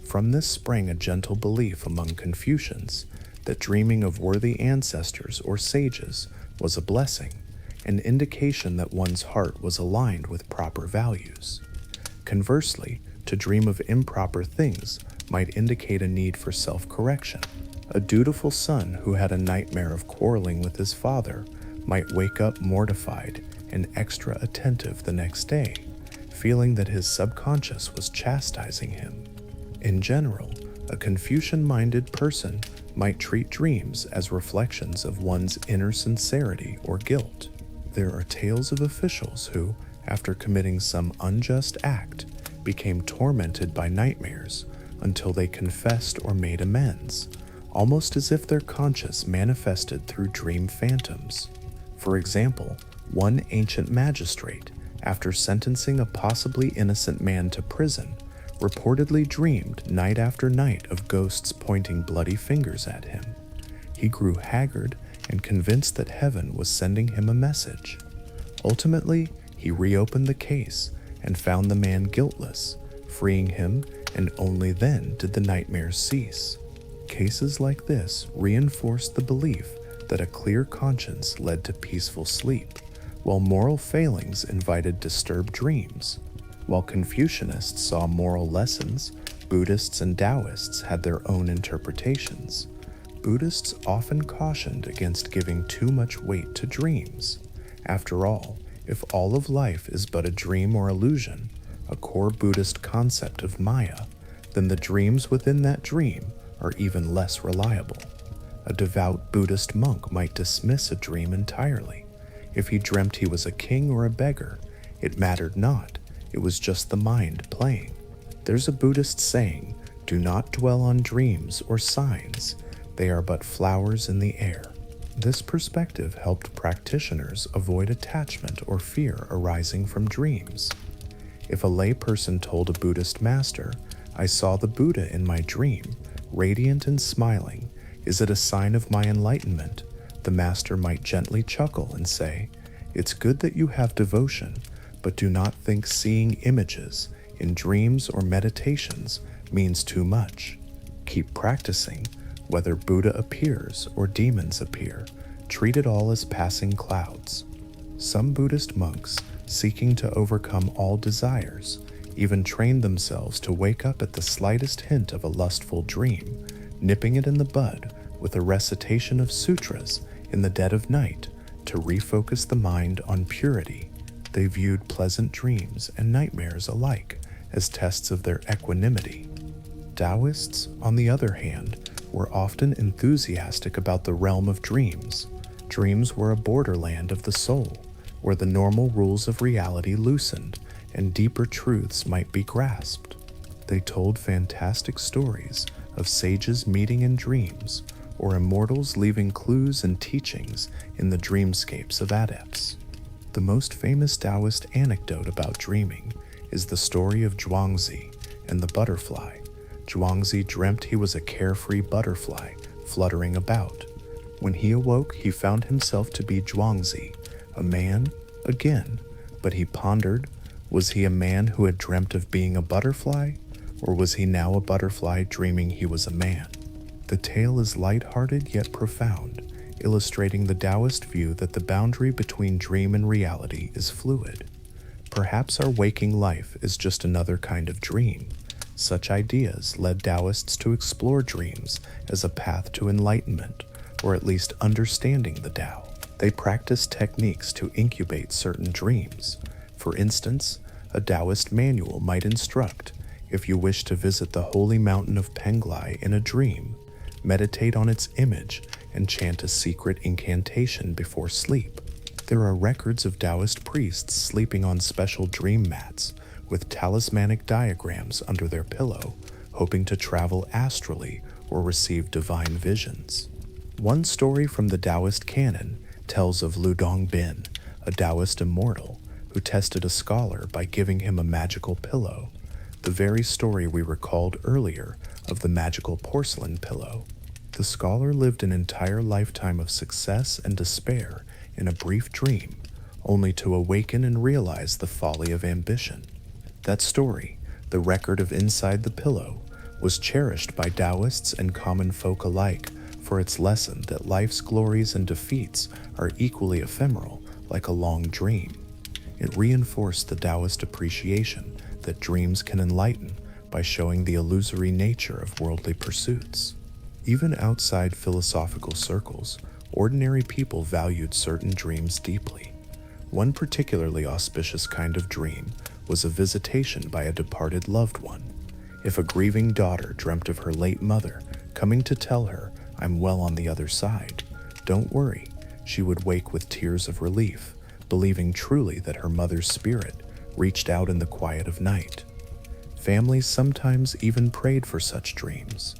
From this sprang a gentle belief among Confucians that dreaming of worthy ancestors or sages was a blessing, an indication that one's heart was aligned with proper values. Conversely, to dream of improper things might indicate a need for self-correction. A dutiful son who had a nightmare of quarreling with his father might wake up mortified and extra attentive the next day, feeling that his subconscious was chastising him. In general, a Confucian-minded person might treat dreams as reflections of one's inner sincerity or guilt. There are tales of officials who, after committing some unjust act, became tormented by nightmares until they confessed or made amends, almost as if their conscience manifested through dream phantoms. For example, one ancient magistrate, after sentencing a possibly innocent man to prison, reportedly dreamed night after night of ghosts pointing bloody fingers at him. He grew haggard and convinced that heaven was sending him a message. Ultimately, he reopened the case and found the man guiltless, freeing him, and only then did the nightmares cease. Cases like this reinforced the belief that a clear conscience led to peaceful sleep, while moral failings invited disturbed dreams. While Confucianists saw moral lessons, Buddhists and Taoists had their own interpretations. Buddhists often cautioned against giving too much weight to dreams. After all, if all of life is but a dream or illusion, a core Buddhist concept of Maya, then the dreams within that dream are even less reliable. A devout Buddhist monk might dismiss a dream entirely. If he dreamt he was a king or a beggar, it mattered not. It was just the mind playing. There's a Buddhist saying, "Do not dwell on dreams or signs. They are but flowers in the air." This perspective helped practitioners avoid attachment or fear arising from dreams. If a layperson told a Buddhist master, "I saw the Buddha in my dream, radiant and smiling. Is it a sign of my enlightenment?" the master might gently chuckle and say, "It's good that you have devotion, but do not think seeing images in dreams or meditations means too much. Keep practicing, whether Buddha appears or demons appear. Treat it all as passing clouds." Some Buddhist monks, seeking to overcome all desires, even trained themselves to wake up at the slightest hint of a lustful dream, nipping it in the bud with a recitation of sutras in the dead of night to refocus the mind on purity. They viewed pleasant dreams and nightmares alike as tests of their equanimity. Taoists, on the other hand, were often enthusiastic about the realm of dreams. Dreams were a borderland of the soul, where the normal rules of reality loosened and deeper truths might be grasped. They told fantastic stories of sages meeting in dreams, or immortals leaving clues and teachings in the dreamscapes of adepts. The most famous Taoist anecdote about dreaming is the story of Zhuangzi and the butterfly. Zhuangzi dreamt he was a carefree butterfly fluttering about. When he awoke, he found himself to be Zhuangzi, a man again, but he pondered, was he a man who had dreamt of being a butterfly, or was he now a butterfly dreaming he was a man? The tale is light-hearted yet profound, illustrating the Taoist view that the boundary between dream and reality is fluid. Perhaps our waking life is just another kind of dream. Such ideas led Taoists to explore dreams as a path to enlightenment, or at least understanding the Tao. They practiced techniques to incubate certain dreams. For instance, a Taoist manual might instruct, if you wish to visit the holy mountain of Penglai in a dream, meditate on its image and chant a secret incantation before sleep. There are records of Taoist priests sleeping on special dream mats with talismanic diagrams under their pillow, hoping to travel astrally or receive divine visions. One story from the Taoist canon tells of Lu Dongbin, a Taoist immortal, who tested a scholar by giving him a magical pillow, the very story we recalled earlier of the magical porcelain pillow. The scholar lived an entire lifetime of success and despair in a brief dream, only to awaken and realize the folly of ambition. That story, the record of Inside the Pillow, was cherished by Taoists and common folk alike for its lesson that life's glories and defeats are equally ephemeral, like a long dream. It reinforced the Taoist appreciation that dreams can enlighten by showing the illusory nature of worldly pursuits. Even outside philosophical circles, ordinary people valued certain dreams deeply. One particularly auspicious kind of dream was a visitation by a departed loved one. If a grieving daughter dreamt of her late mother coming to tell her, "I'm well on the other side, don't worry," she would wake with tears of relief, believing truly that her mother's spirit reached out in the quiet of night. Families sometimes even prayed for such dreams.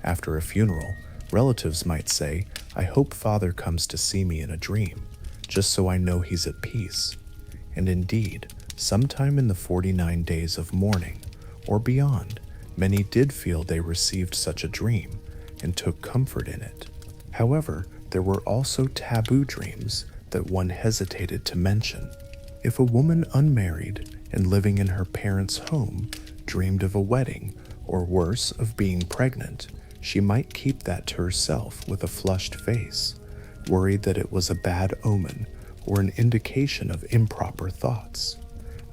After a funeral, relatives might say, "I hope Father comes to see me in a dream, just so I know he's at peace." And indeed, sometime in the 49 days of mourning, or beyond, many did feel they received such a dream and took comfort in it. However, there were also taboo dreams that one hesitated to mention. If a woman unmarried and living in her parents' home dreamed of a wedding, or worse, of being pregnant, she might keep that to herself with a flushed face, worried that it was a bad omen or an indication of improper thoughts.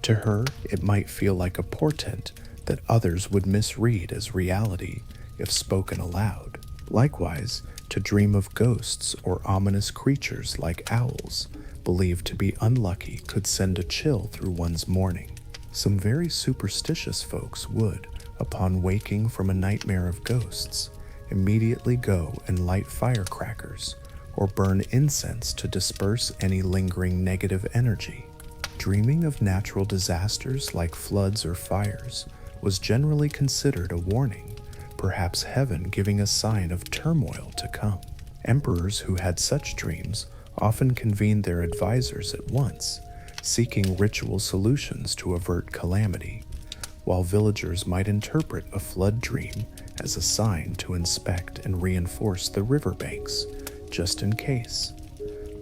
To her, it might feel like a portent that others would misread as reality if spoken aloud. Likewise, to dream of ghosts or ominous creatures like owls, believed to be unlucky, could send a chill through one's morning. Some very superstitious folks would, upon waking from a nightmare of ghosts, immediately go and light firecrackers or burn incense to disperse any lingering negative energy. Dreaming of natural disasters like floods or fires was generally considered a warning, perhaps heaven giving a sign of turmoil to come. Emperors who had such dreams often convened their advisors at once, seeking ritual solutions to avert calamity, while villagers might interpret a flood dream as a sign to inspect and reinforce the riverbanks, just in case.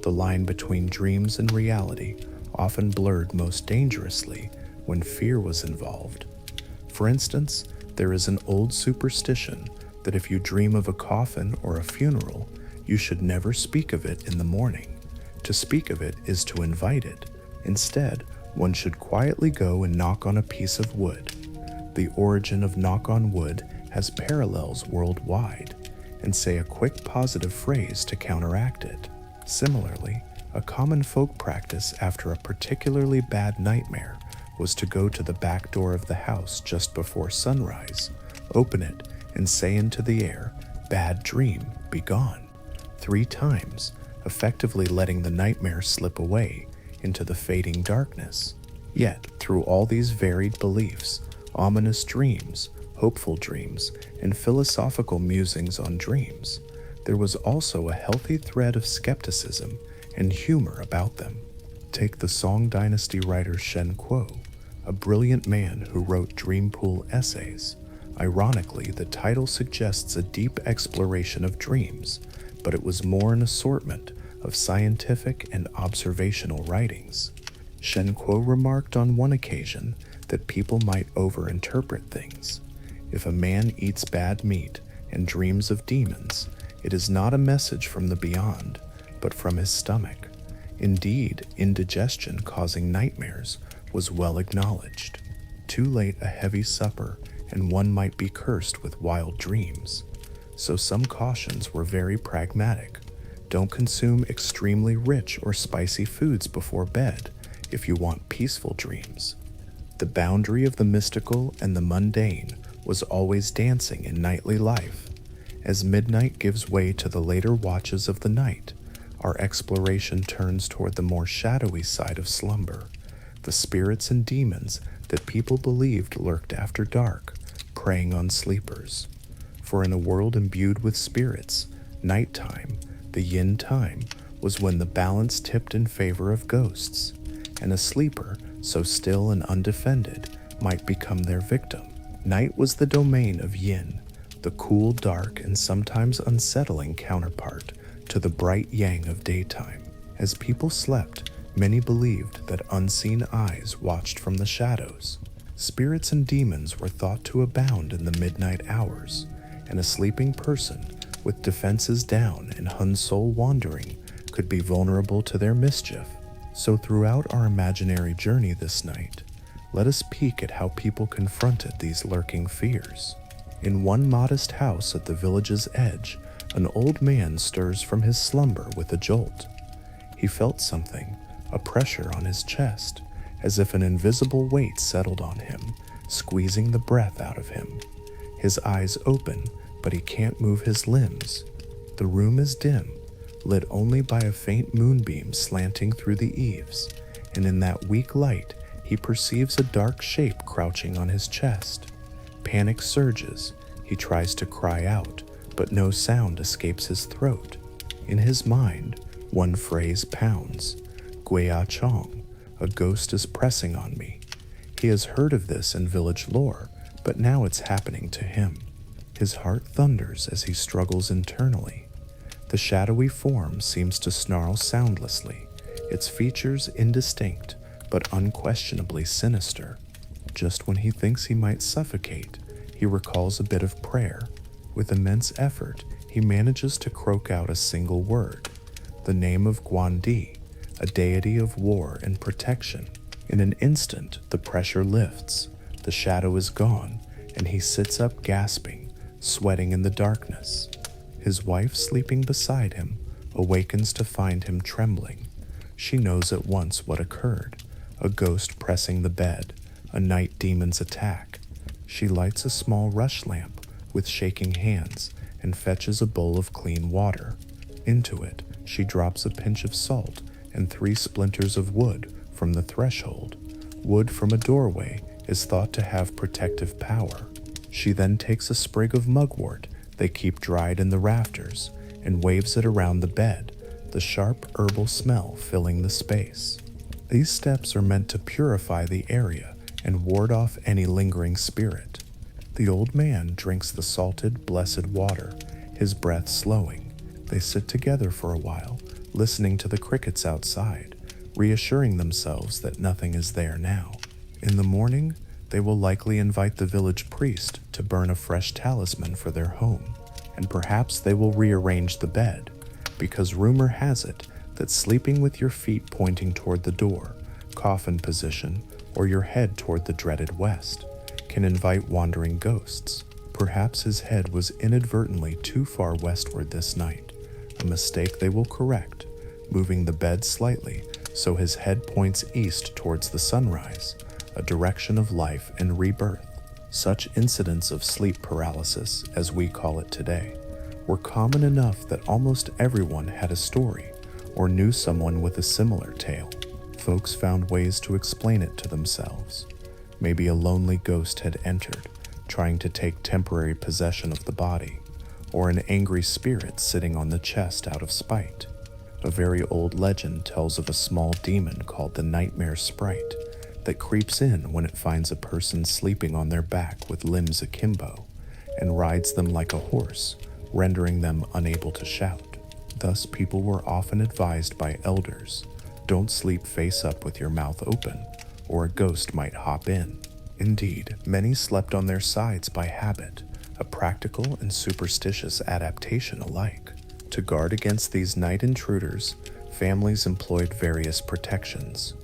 The line between dreams and reality often blurred most dangerously when fear was involved. For instance, there is an old superstition that if you dream of a coffin or a funeral, you should never speak of it in the morning. To speak of it is to invite it. Instead, one should quietly go and knock on a piece of wood. The origin of knock on wood has parallels worldwide, and say a quick positive phrase to counteract it. Similarly, a common folk practice after a particularly bad nightmare was to go to the back door of the house just before sunrise, open it, and say into the air, "Bad dream, be gone," 3 times, effectively letting the nightmare slip away into the fading darkness. Yet, through all these varied beliefs, ominous dreams hopeful dreams, and philosophical musings on dreams, there was also a healthy thread of skepticism and humor about them. Take the Song Dynasty writer Shen Kuo, a brilliant man who wrote dream pool essays. Ironically, the title suggests a deep exploration of dreams, but it was more an assortment of scientific and observational writings. Shen Kuo remarked on one occasion that people might overinterpret things. If a man eats bad meat and dreams of demons, it is not a message from the beyond, but from his stomach. Indeed, indigestion causing nightmares was well acknowledged. Too late a heavy supper, and one might be cursed with wild dreams. So some cautions were very pragmatic. Don't consume extremely rich or spicy foods before bed if you want peaceful dreams. The boundary of the mystical and the mundane was always dancing in nightly life. As midnight gives way to the later watches of the night, our exploration turns toward the more shadowy side of slumber, the spirits and demons that people believed lurked after dark, preying on sleepers. For in a world imbued with spirits, nighttime, the yin time, was when the balance tipped in favor of ghosts, and a sleeper, so still and undefended, might become their victim. Night was the domain of yin, the cool, dark, and sometimes unsettling counterpart to the bright yang of daytime. As people slept, many believed that unseen eyes watched from the shadows. Spirits and demons were thought to abound in the midnight hours, and a sleeping person with defenses down and Hun soul wandering could be vulnerable to their mischief. So throughout our imaginary journey this night, let us peek at how people confronted these lurking fears. In one modest house at the village's edge, an old man stirs from his slumber with a jolt. He felt something, a pressure on his chest, as if an invisible weight settled on him, squeezing the breath out of him. His eyes open, but he can't move his limbs. The room is dim, lit only by a faint moonbeam slanting through the eaves, and in that weak light he perceives a dark shape crouching on his chest. Panic surges. He tries to cry out, but no sound escapes his throat. In his mind, one phrase pounds: Guia Chong, a ghost is pressing on me. He has heard of this in village lore, but now it's happening to him. His heart thunders as he struggles internally. The shadowy form seems to snarl soundlessly, its features indistinct, but unquestionably sinister. Just when he thinks he might suffocate, he recalls a bit of prayer. With immense effort, he manages to croak out a single word, the name of Guandi, a deity of war and protection. In an instant, the pressure lifts, the shadow is gone, and he sits up gasping, sweating in the darkness. His wife, sleeping beside him, awakens to find him trembling. She knows at once what occurred: a ghost pressing the bed, a night demon's attack. She lights a small rush lamp with shaking hands and fetches a bowl of clean water. Into it, she drops a pinch of salt and 3 splinters of wood from the threshold. Wood from a doorway is thought to have protective power. She then takes a sprig of mugwort they keep dried in the rafters and waves it around the bed, the sharp herbal smell filling the space. These steps are meant to purify the area and ward off any lingering spirit. The old man drinks the salted, blessed water, his breath slowing. They sit together for a while, listening to the crickets outside, reassuring themselves that nothing is there now. In the morning, they will likely invite the village priest to burn a fresh talisman for their home, and perhaps they will rearrange the bed, because rumor has it that sleeping with your feet pointing toward the door, coffin position, or your head toward the dreaded west can invite wandering ghosts. Perhaps his head was inadvertently too far westward this night, a mistake they will correct, moving the bed slightly so his head points east towards the sunrise, a direction of life and rebirth. Such incidents of sleep paralysis, as we call it today, were common enough that almost everyone had a story or knew someone with a similar tale. Folks found ways to explain it to themselves. Maybe a lonely ghost had entered, trying to take temporary possession of the body, or an angry spirit sitting on the chest out of spite. A very old legend tells of a small demon called the nightmare sprite that creeps in when it finds a person sleeping on their back with limbs akimbo and rides them like a horse, rendering them unable to shout. Thus, people were often advised by elders, don't sleep face up with your mouth open, or a ghost might hop in. Indeed, many slept on their sides by habit, a practical and superstitious adaptation alike. To guard against these night intruders, families employed various protections.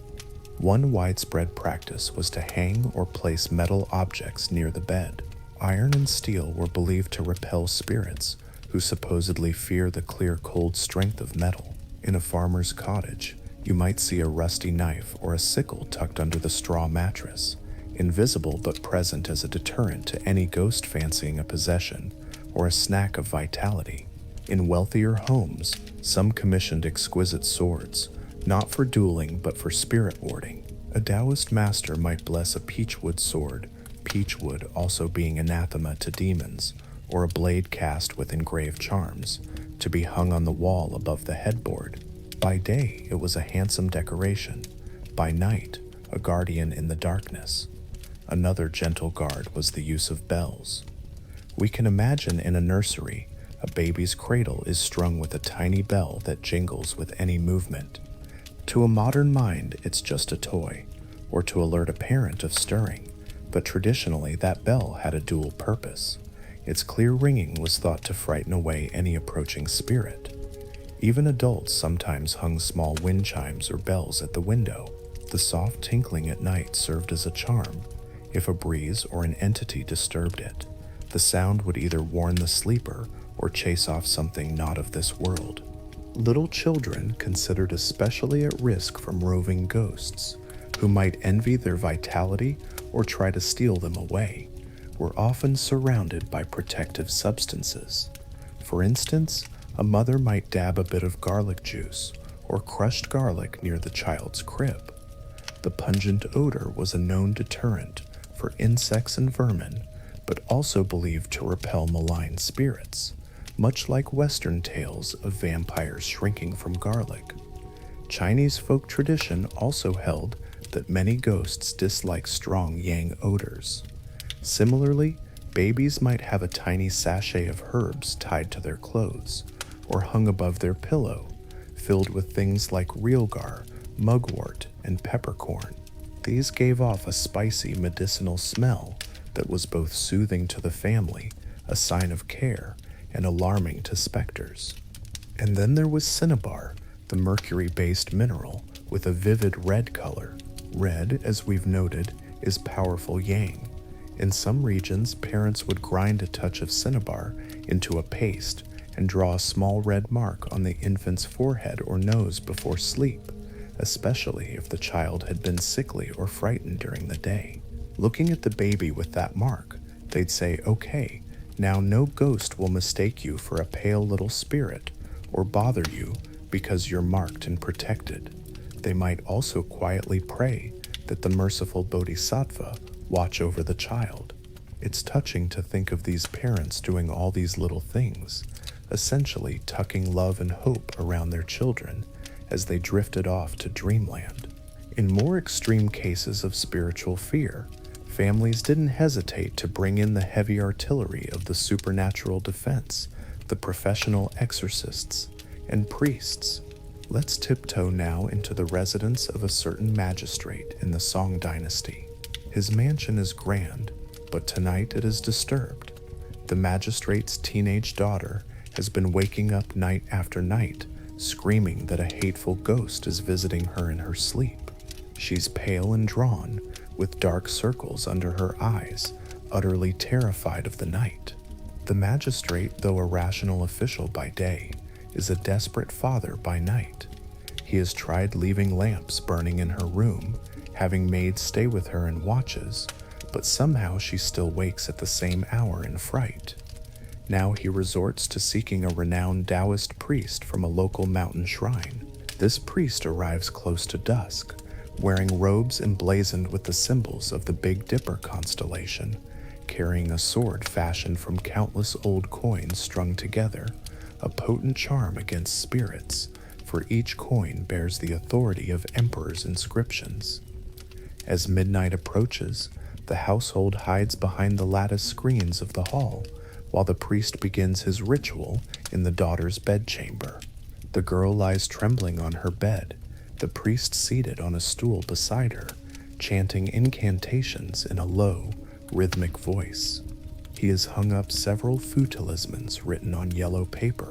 One widespread practice was to hang or place metal objects near the bed. Iron and steel were believed to repel spirits who supposedly fear the clear, cold strength of metal. In a farmer's cottage, you might see a rusty knife or a sickle tucked under the straw mattress, invisible but present as a deterrent to any ghost fancying a possession or a snack of vitality. In wealthier homes, some commissioned exquisite swords, not for dueling but for spirit warding. A Taoist master might bless a peachwood sword, peachwood also being anathema to demons, or a blade cast with engraved charms, to be hung on the wall above the headboard. By day, it was a handsome decoration. By night, a guardian in the darkness. Another gentle guard was the use of bells. We can imagine in a nursery, a baby's cradle is strung with a tiny bell that jingles with any movement. To a modern mind, it's just a toy, or to alert a parent of stirring, but traditionally that bell had a dual purpose. Its clear ringing was thought to frighten away any approaching spirit. Even adults sometimes hung small wind chimes or bells at the window. The soft tinkling at night served as a charm. If a breeze or an entity disturbed it, the sound would either warn the sleeper or chase off something not of this world. Little children, considered especially at risk from roving ghosts, who might envy their vitality or try to steal them away, were often surrounded by protective substances. For instance, a mother might dab a bit of garlic juice or crushed garlic near the child's crib. The pungent odor was a known deterrent for insects and vermin, but also believed to repel malign spirits, much like Western tales of vampires shrinking from garlic. Chinese folk tradition also held that many ghosts dislike strong yang odors. Similarly, babies might have a tiny sachet of herbs tied to their clothes or hung above their pillow, filled with things like realgar, mugwort, and peppercorn. These gave off a spicy medicinal smell that was both soothing to the family, a sign of care, and alarming to specters. And then there was cinnabar, the mercury-based mineral with a vivid red color. Red, as we've noted, is powerful yang. In some regions, parents would grind a touch of cinnabar into a paste and draw a small red mark on the infant's forehead or nose before sleep, especially if the child had been sickly or frightened during the day. Looking at the baby with that mark, they'd say, "Okay, now no ghost will mistake you for a pale little spirit or bother you because you're marked and protected." They might also quietly pray that the merciful bodhisattva watch over the child. It's touching to think of these parents doing all these little things, essentially tucking love and hope around their children as they drifted off to dreamland. In more extreme cases of spiritual fear, families didn't hesitate to bring in the heavy artillery of the supernatural defense, the professional exorcists, and priests. Let's tiptoe now into the residence of a certain magistrate in the Song dynasty. His mansion is grand, but tonight it is disturbed. The magistrate's teenage daughter has been waking up night after night, screaming that a hateful ghost is visiting her in her sleep. She's pale and drawn, with dark circles under her eyes, utterly terrified of the night. The magistrate, though a rational official by day, is a desperate father by night. He has tried leaving lamps burning in her room, having maids stay with her in watches, but somehow she still wakes at the same hour in fright. Now he resorts to seeking a renowned Taoist priest from a local mountain shrine. This priest arrives close to dusk, wearing robes emblazoned with the symbols of the Big Dipper constellation, carrying a sword fashioned from countless old coins strung together, a potent charm against spirits, for each coin bears the authority of emperors' inscriptions. As midnight approaches, the household hides behind the lattice screens of the hall, while the priest begins his ritual in the daughter's bedchamber. The girl lies trembling on her bed, the priest seated on a stool beside her, chanting incantations in a low, rhythmic voice. He has hung up several foo talismans written on yellow paper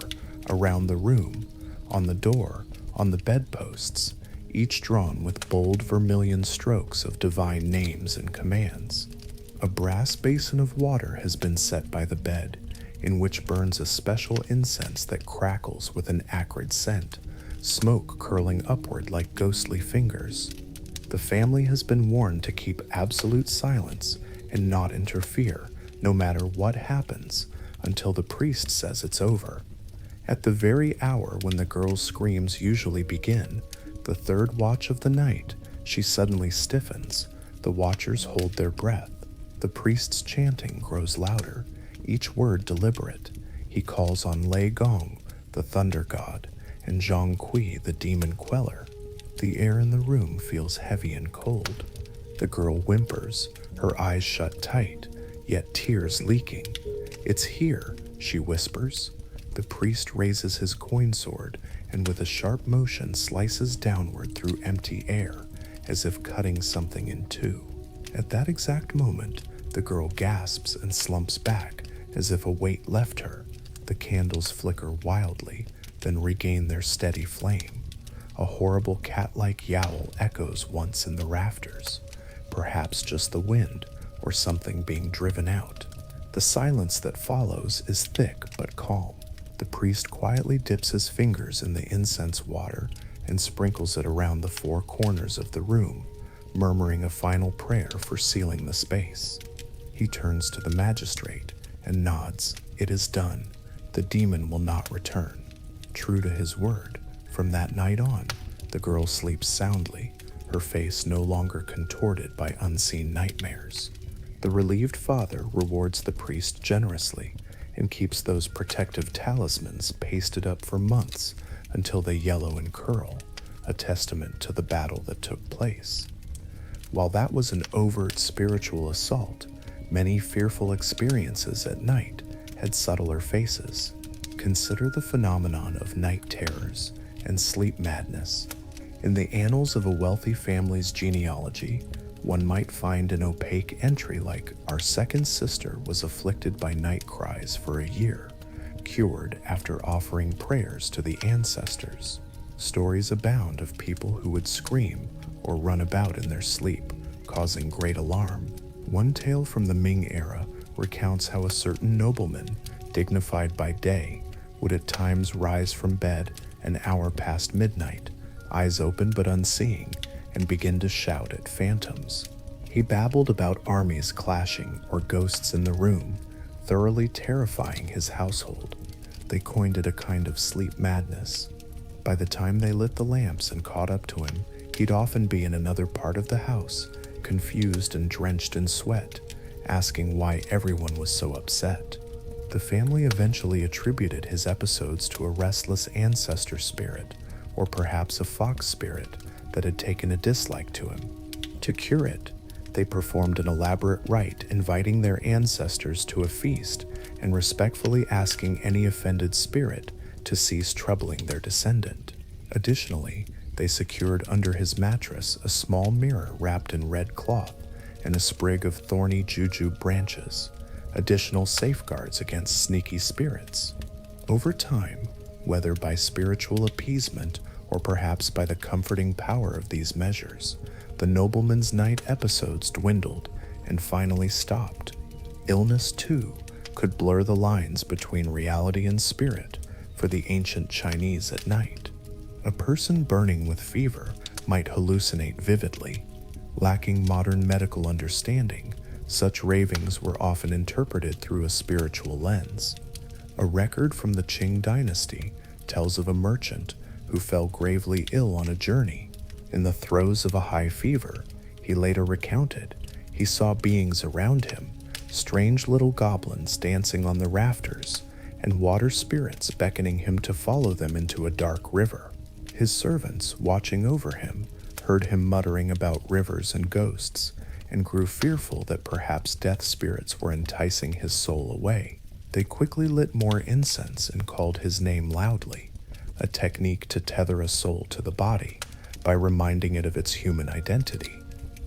around the room, on the door, on the bedposts, each drawn with bold vermilion strokes of divine names and commands. A brass basin of water has been set by the bed, in which burns a special incense that crackles with an acrid scent, smoke curling upward like ghostly fingers. The family has been warned to keep absolute silence and not interfere, no matter what happens, until the priest says it's over. At the very hour when the girl's screams usually begin, the third watch of the night, she suddenly stiffens. The watchers hold their breath. The priest's chanting grows louder, each word deliberate. He calls on Lei Gong, the thunder god, and Zhang Kui, the demon queller. The air in the room feels heavy and cold. The girl whimpers, her eyes shut tight, yet tears leaking. "It's here," she whispers. The priest raises his coin sword and with a sharp motion slices downward through empty air, as if cutting something in two. At that exact moment, the girl gasps and slumps back, as if a weight left her. The candles flicker wildly, then regain their steady flame. A horrible cat-like yowl echoes once in the rafters, perhaps just the wind or something being driven out. The silence that follows is thick but calm. The priest quietly dips his fingers in the incense water and sprinkles it around the four corners of the room, murmuring a final prayer for sealing the space. He turns to the magistrate and nods. It is done. The demon will not return. True to his word, from that night on, the girl sleeps soundly, her face no longer contorted by unseen nightmares. The relieved father rewards the priest generously and keeps those protective talismans pasted up for months until they yellow and curl, a testament to the battle that took place. While that was an overt spiritual assault, many fearful experiences at night had subtler faces. Consider the phenomenon of night terrors and sleep madness. In the annals of a wealthy family's genealogy, one might find an opaque entry like, "Our second sister was afflicted by night cries for a year, cured after offering prayers to the ancestors." Stories abound of people who would scream or run about in their sleep, causing great alarm. One tale from the Ming era recounts how a certain nobleman, dignified by day, would at times rise from bed an hour past midnight, eyes open but unseeing, and begin to shout at phantoms. He babbled about armies clashing or ghosts in the room, thoroughly terrifying his household. They coined it a kind of sleep madness. By the time they lit the lamps and caught up to him, he'd often be in another part of the house, confused and drenched in sweat, asking why everyone was so upset. The family eventually attributed his episodes to a restless ancestor spirit, or perhaps a fox spirit that had taken a dislike to him. To cure it, they performed an elaborate rite inviting their ancestors to a feast and respectfully asking any offended spirit to cease troubling their descendant. Additionally, they secured under his mattress a small mirror wrapped in red cloth and a sprig of thorny juju branches, additional safeguards against sneaky spirits. Over time, whether by spiritual appeasement or perhaps by the comforting power of these measures, the nobleman's night episodes dwindled and finally stopped. Illness, too, could blur the lines between reality and spirit for the ancient Chinese at night. A person burning with fever might hallucinate vividly. Lacking modern medical understanding, such ravings were often interpreted through a spiritual lens. A record from the Qing dynasty tells of a merchant who fell gravely ill on a journey. In the throes of a high fever, he later recounted, he saw beings around him, strange little goblins dancing on the rafters, and water spirits beckoning him to follow them into a dark river. His servants, watching over him, heard him muttering about rivers and ghosts, and grew fearful that perhaps death spirits were enticing his soul away. They quickly lit more incense and called his name loudly, a technique to tether a soul to the body by reminding it of its human identity.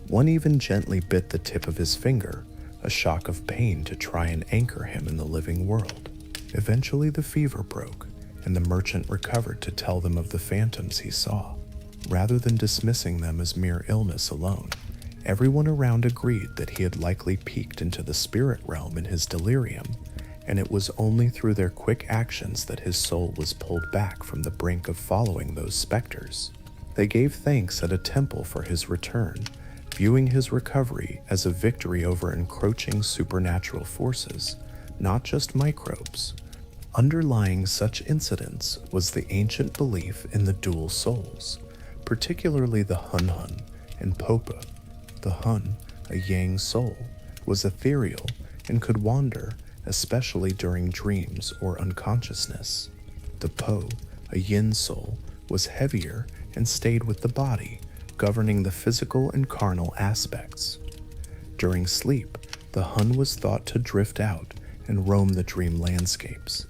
One even gently bit the tip of his finger, a shock of pain to try and anchor him in the living world. Eventually the fever broke, and the merchant recovered to tell them of the phantoms he saw. Rather than dismissing them as mere illness alone, everyone around agreed that he had likely peeked into the spirit realm in his delirium, and it was only through their quick actions that his soul was pulled back from the brink of following those specters. They gave thanks at a temple for his return, viewing his recovery as a victory over encroaching supernatural forces, not just microbes. Underlying such incidents was the ancient belief in the dual souls, particularly the Hun and Popa. The Hun, a yang soul, was ethereal and could wander, especially during dreams or unconsciousness. The Po, a yin soul, was heavier and stayed with the body, governing the physical and carnal aspects. During sleep, the Hun was thought to drift out and roam the dream landscapes.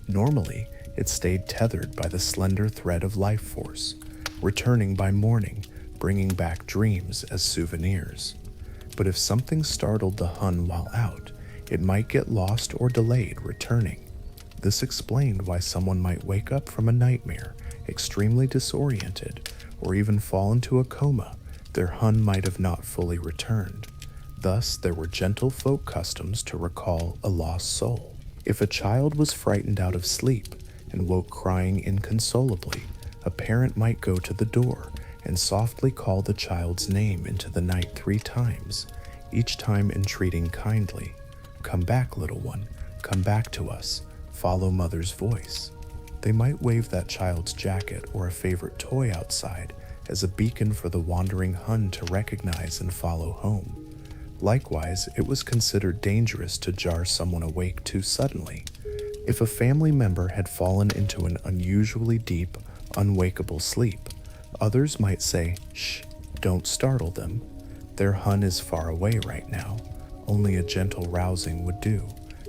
Normally, it stayed tethered by the slender thread of life force, returning by morning, bringing back dreams as souvenirs. But if something startled the Hun while out, it might get lost or delayed returning. This explained why someone might wake up from a nightmare, extremely disoriented, or even fall into a coma. Their Hun might have not fully returned. Thus, there were gentle folk customs to recall a lost soul. If a child was frightened out of sleep and woke crying inconsolably, a parent might go to the door and softly call the child's name into the night 3 times, each time entreating kindly, "Come back, little one, come back to us, follow mother's voice." They might wave that child's jacket or a favorite toy outside as a beacon for the wandering Hun to recognize and follow home. Likewise, it was considered dangerous to jar someone awake too suddenly. If a family member had fallen into an unusually deep, unwakeable sleep, others might say, "Shh, don't startle them. Their Hun is far away right now. Only a gentle rousing would do,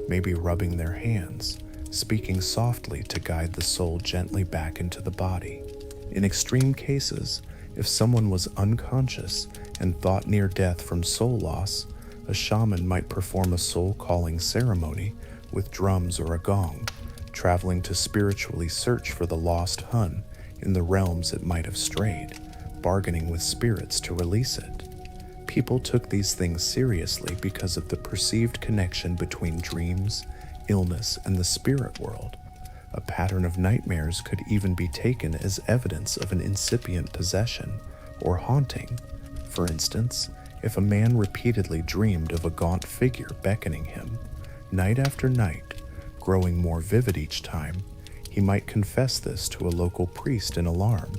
maybe rubbing their hands, speaking softly to guide the soul gently back into the body." In extreme cases, if someone was unconscious and thought near death from soul loss, a shaman might perform a soul-calling ceremony with drums or a gong, traveling to spiritually search for the lost Hun in the realms it might have strayed, bargaining with spirits to release it. People took these things seriously because of the perceived connection between dreams, illness, and the spirit world. A pattern of nightmares could even be taken as evidence of an incipient possession or haunting. For instance, if a man repeatedly dreamed of a gaunt figure beckoning him, night after night, growing more vivid each time, he might confess this to a local priest in alarm.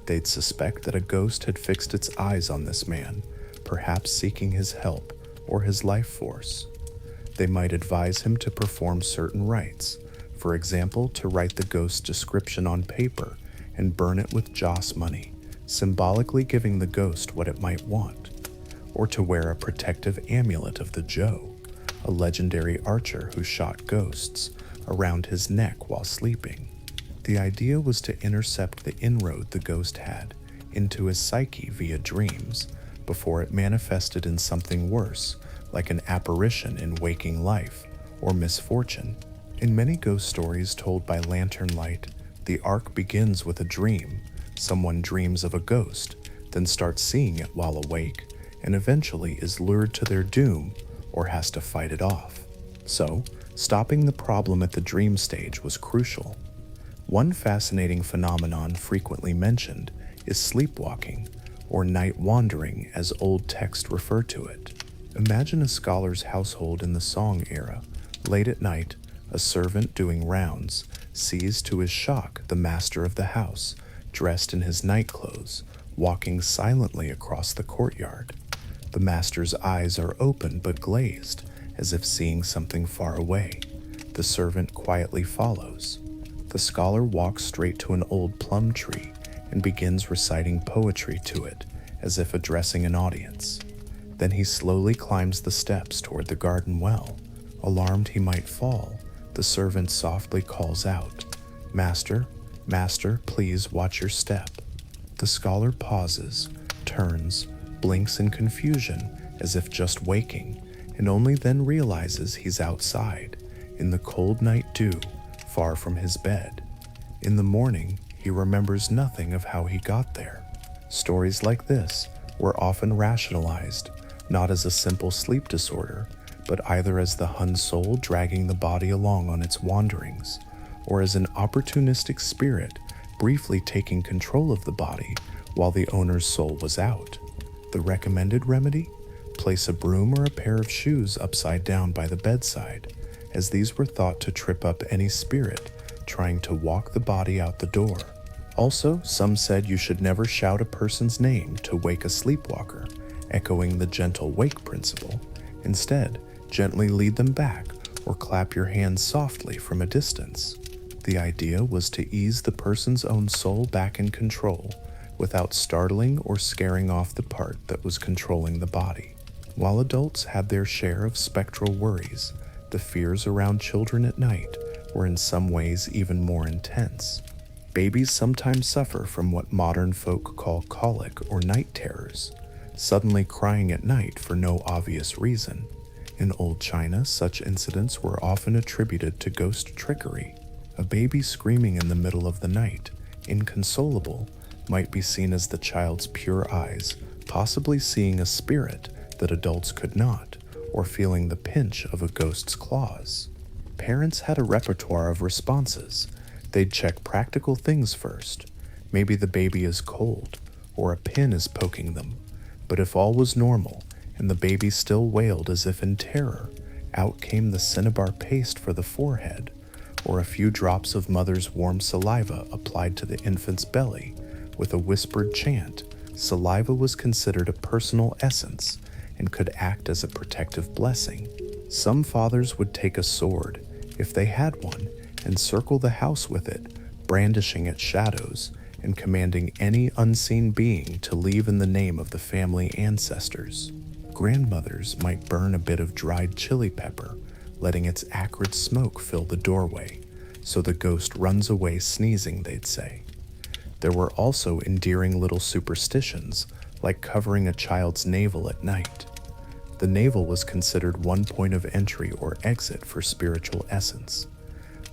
They'd suspect that a ghost had fixed its eyes on this man, perhaps seeking his help or his life force. They might advise him to perform certain rites, for example, to write the ghost's description on paper and burn it with joss money, symbolically giving the ghost what it might want, or to wear a protective amulet of the Joe, a legendary archer who shot ghosts, around his neck while sleeping. The idea was to intercept the inroad the ghost had into his psyche via dreams before it manifested in something worse, like an apparition in waking life or misfortune. In many ghost stories told by lantern light, the arc begins with a dream. Someone dreams of a ghost, then starts seeing it while awake, and eventually is lured to their doom or has to fight it off. So, stopping the problem at the dream stage was crucial. One fascinating phenomenon frequently mentioned is sleepwalking, or night wandering as old texts refer to it. Imagine a scholar's household in the Song era. Late at night, a servant doing rounds sees to his shock the master of the house, dressed in his night clothes, walking silently across the courtyard. The master's eyes are open but glazed, as if seeing something far away. The servant quietly follows. The scholar walks straight to an old plum tree and begins reciting poetry to it, as if addressing an audience. Then he slowly climbs the steps toward the garden well. Alarmed he might fall, the servant softly calls out, "Master, master, please watch your step." The scholar pauses, turns, blinks in confusion as if just waking, and only then realizes he's outside, in the cold night dew, far from his bed. In the morning, he remembers nothing of how he got there. Stories like this were often rationalized, not as a simple sleep disorder, but either as the Hun soul dragging the body along on its wanderings, or as an opportunistic spirit briefly taking control of the body while the owner's soul was out. The recommended remedy? Place a broom or a pair of shoes upside down by the bedside, as these were thought to trip up any spirit trying to walk the body out the door. Also, some said you should never shout a person's name to wake a sleepwalker, echoing the gentle wake principle. Instead, gently lead them back or clap your hands softly from a distance. The idea was to ease the person's own soul back in control without startling or scaring off the part that was controlling the body. While adults had their share of spectral worries, the fears around children at night were in some ways even more intense. Babies sometimes suffer from what modern folk call colic or night terrors, suddenly crying at night for no obvious reason. In old China, such incidents were often attributed to ghost trickery. A baby screaming in the middle of the night, inconsolable, might be seen as the child's pure eyes, possibly seeing a spirit that adults could not, or feeling the pinch of a ghost's claws. Parents had a repertoire of responses. They'd check practical things first. Maybe the baby is cold, or a pin is poking them. But if all was normal, and the baby still wailed as if in terror, out came the cinnabar paste for the forehead, or a few drops of mother's warm saliva applied to the infant's belly. With a whispered chant, saliva was considered a personal essence and could act as a protective blessing. Some fathers would take a sword, if they had one, and circle the house with it, brandishing its shadows and commanding any unseen being to leave in the name of the family ancestors. Grandmothers might burn a bit of dried chili pepper, letting its acrid smoke fill the doorway, so the ghost runs away sneezing, they'd say. There were also endearing little superstitions, like covering a child's navel at night. The navel was considered one point of entry or exit for spiritual essence.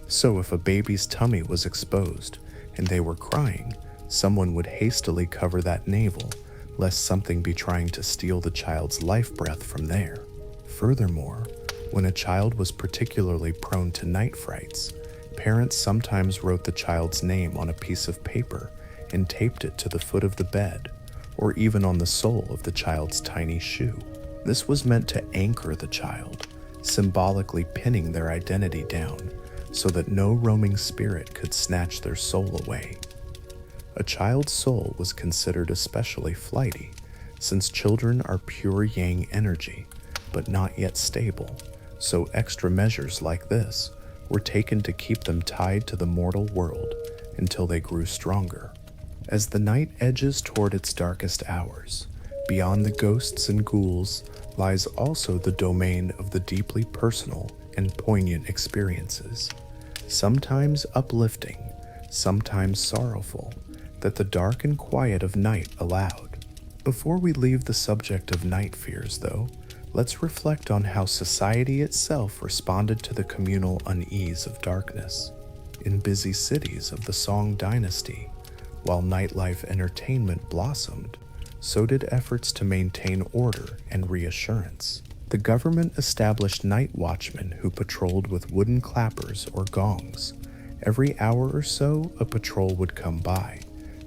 So if a baby's tummy was exposed and they were crying, someone would hastily cover that navel, lest something be trying to steal the child's life breath from there. Furthermore, when a child was particularly prone to night frights, parents sometimes wrote the child's name on a piece of paper and taped it to the foot of the bed, or even on the sole of the child's tiny shoe. This was meant to anchor the child, symbolically pinning their identity down, so that no roaming spirit could snatch their soul away. A child's soul was considered especially flighty, since children are pure yang energy, but not yet stable, so extra measures like this were taken to keep them tied to the mortal world until they grew stronger. As the night edges toward its darkest hours, beyond the ghosts and ghouls lies also the domain of the deeply personal and poignant experiences, sometimes uplifting, sometimes sorrowful, that the dark and quiet of night allowed. Before we leave the subject of night fears, though, let's reflect on how society itself responded to the communal unease of darkness. In busy cities of the Song dynasty, while nightlife entertainment blossomed, so did efforts to maintain order and reassurance. The government established night watchmen who patrolled with wooden clappers or gongs. Every hour or so, a patrol would come by,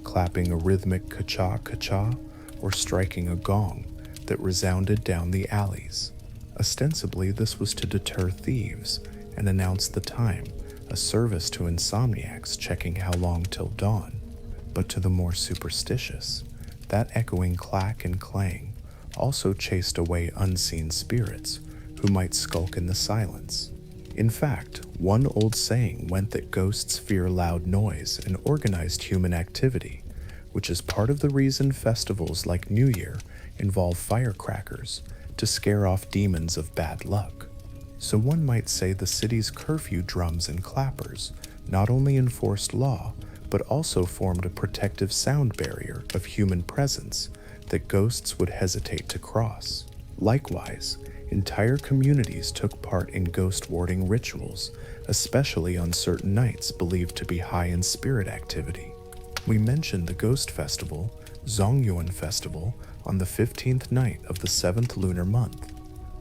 clapping a rhythmic ka-cha or striking a gong that resounded down the alleys. Ostensibly, this was to deter thieves and announce the time, a service to insomniacs checking how long till dawn. But to the more superstitious, that echoing clack and clang also chased away unseen spirits who might skulk in the silence. In fact, one old saying went that ghosts fear loud noise and organized human activity, which is part of the reason festivals like New Year involve firecrackers to scare off demons of bad luck. So one might say the city's curfew drums and clappers not only enforced law, but also formed a protective sound barrier of human presence that ghosts would hesitate to cross. Likewise, entire communities took part in ghost warding rituals, especially on certain nights believed to be high in spirit activity. We mentioned the ghost festival, Zongyuan Festival, on the 15th night of the 7th lunar month.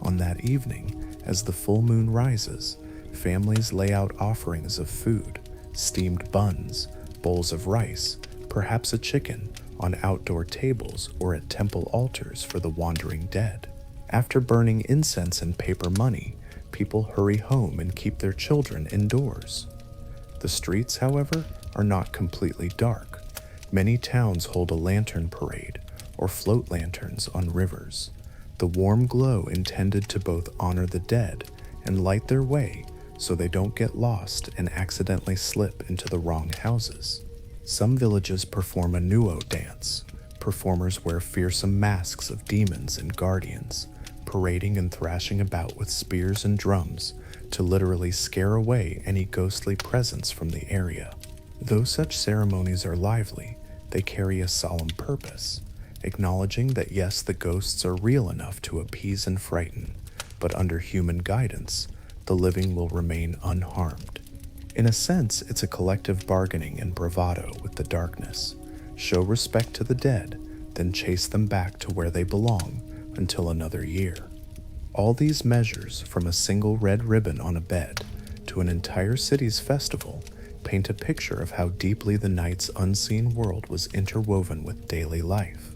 On that evening, as the full moon rises, families lay out offerings of food, steamed buns, bowls of rice, perhaps a chicken, on outdoor tables or at temple altars for the wandering dead. After burning incense and paper money, people hurry home and keep their children indoors. The streets, however, are not completely dark. Many towns hold a lantern parade or float lanterns on rivers, the warm glow intended to both honor the dead and light their way so they don't get lost and accidentally slip into the wrong houses. Some villages perform a Nuo dance. Performers wear fearsome masks of demons and guardians, parading and thrashing about with spears and drums to literally scare away any ghostly presence from the area. Though such ceremonies are lively, they carry a solemn purpose, acknowledging that yes, the ghosts are real enough to appease and frighten, but under human guidance, the living will remain unharmed. In a sense, it's a collective bargaining and bravado with the darkness. Show respect to the dead, then chase them back to where they belong until another year. All these measures, from a single red ribbon on a bed to an entire city's festival, paint a picture of how deeply the night's unseen world was interwoven with daily life.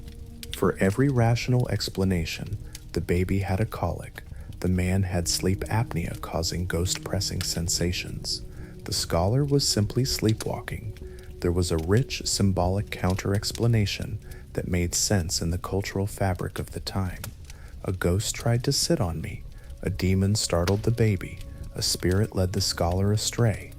For every rational explanation, the baby had a colic, the man had sleep apnea causing ghost-pressing sensations, the scholar was simply sleepwalking, there was a rich, symbolic counter-explanation that made sense in the cultural fabric of the time. A ghost tried to sit on me, a demon startled the baby, a spirit led the scholar astray.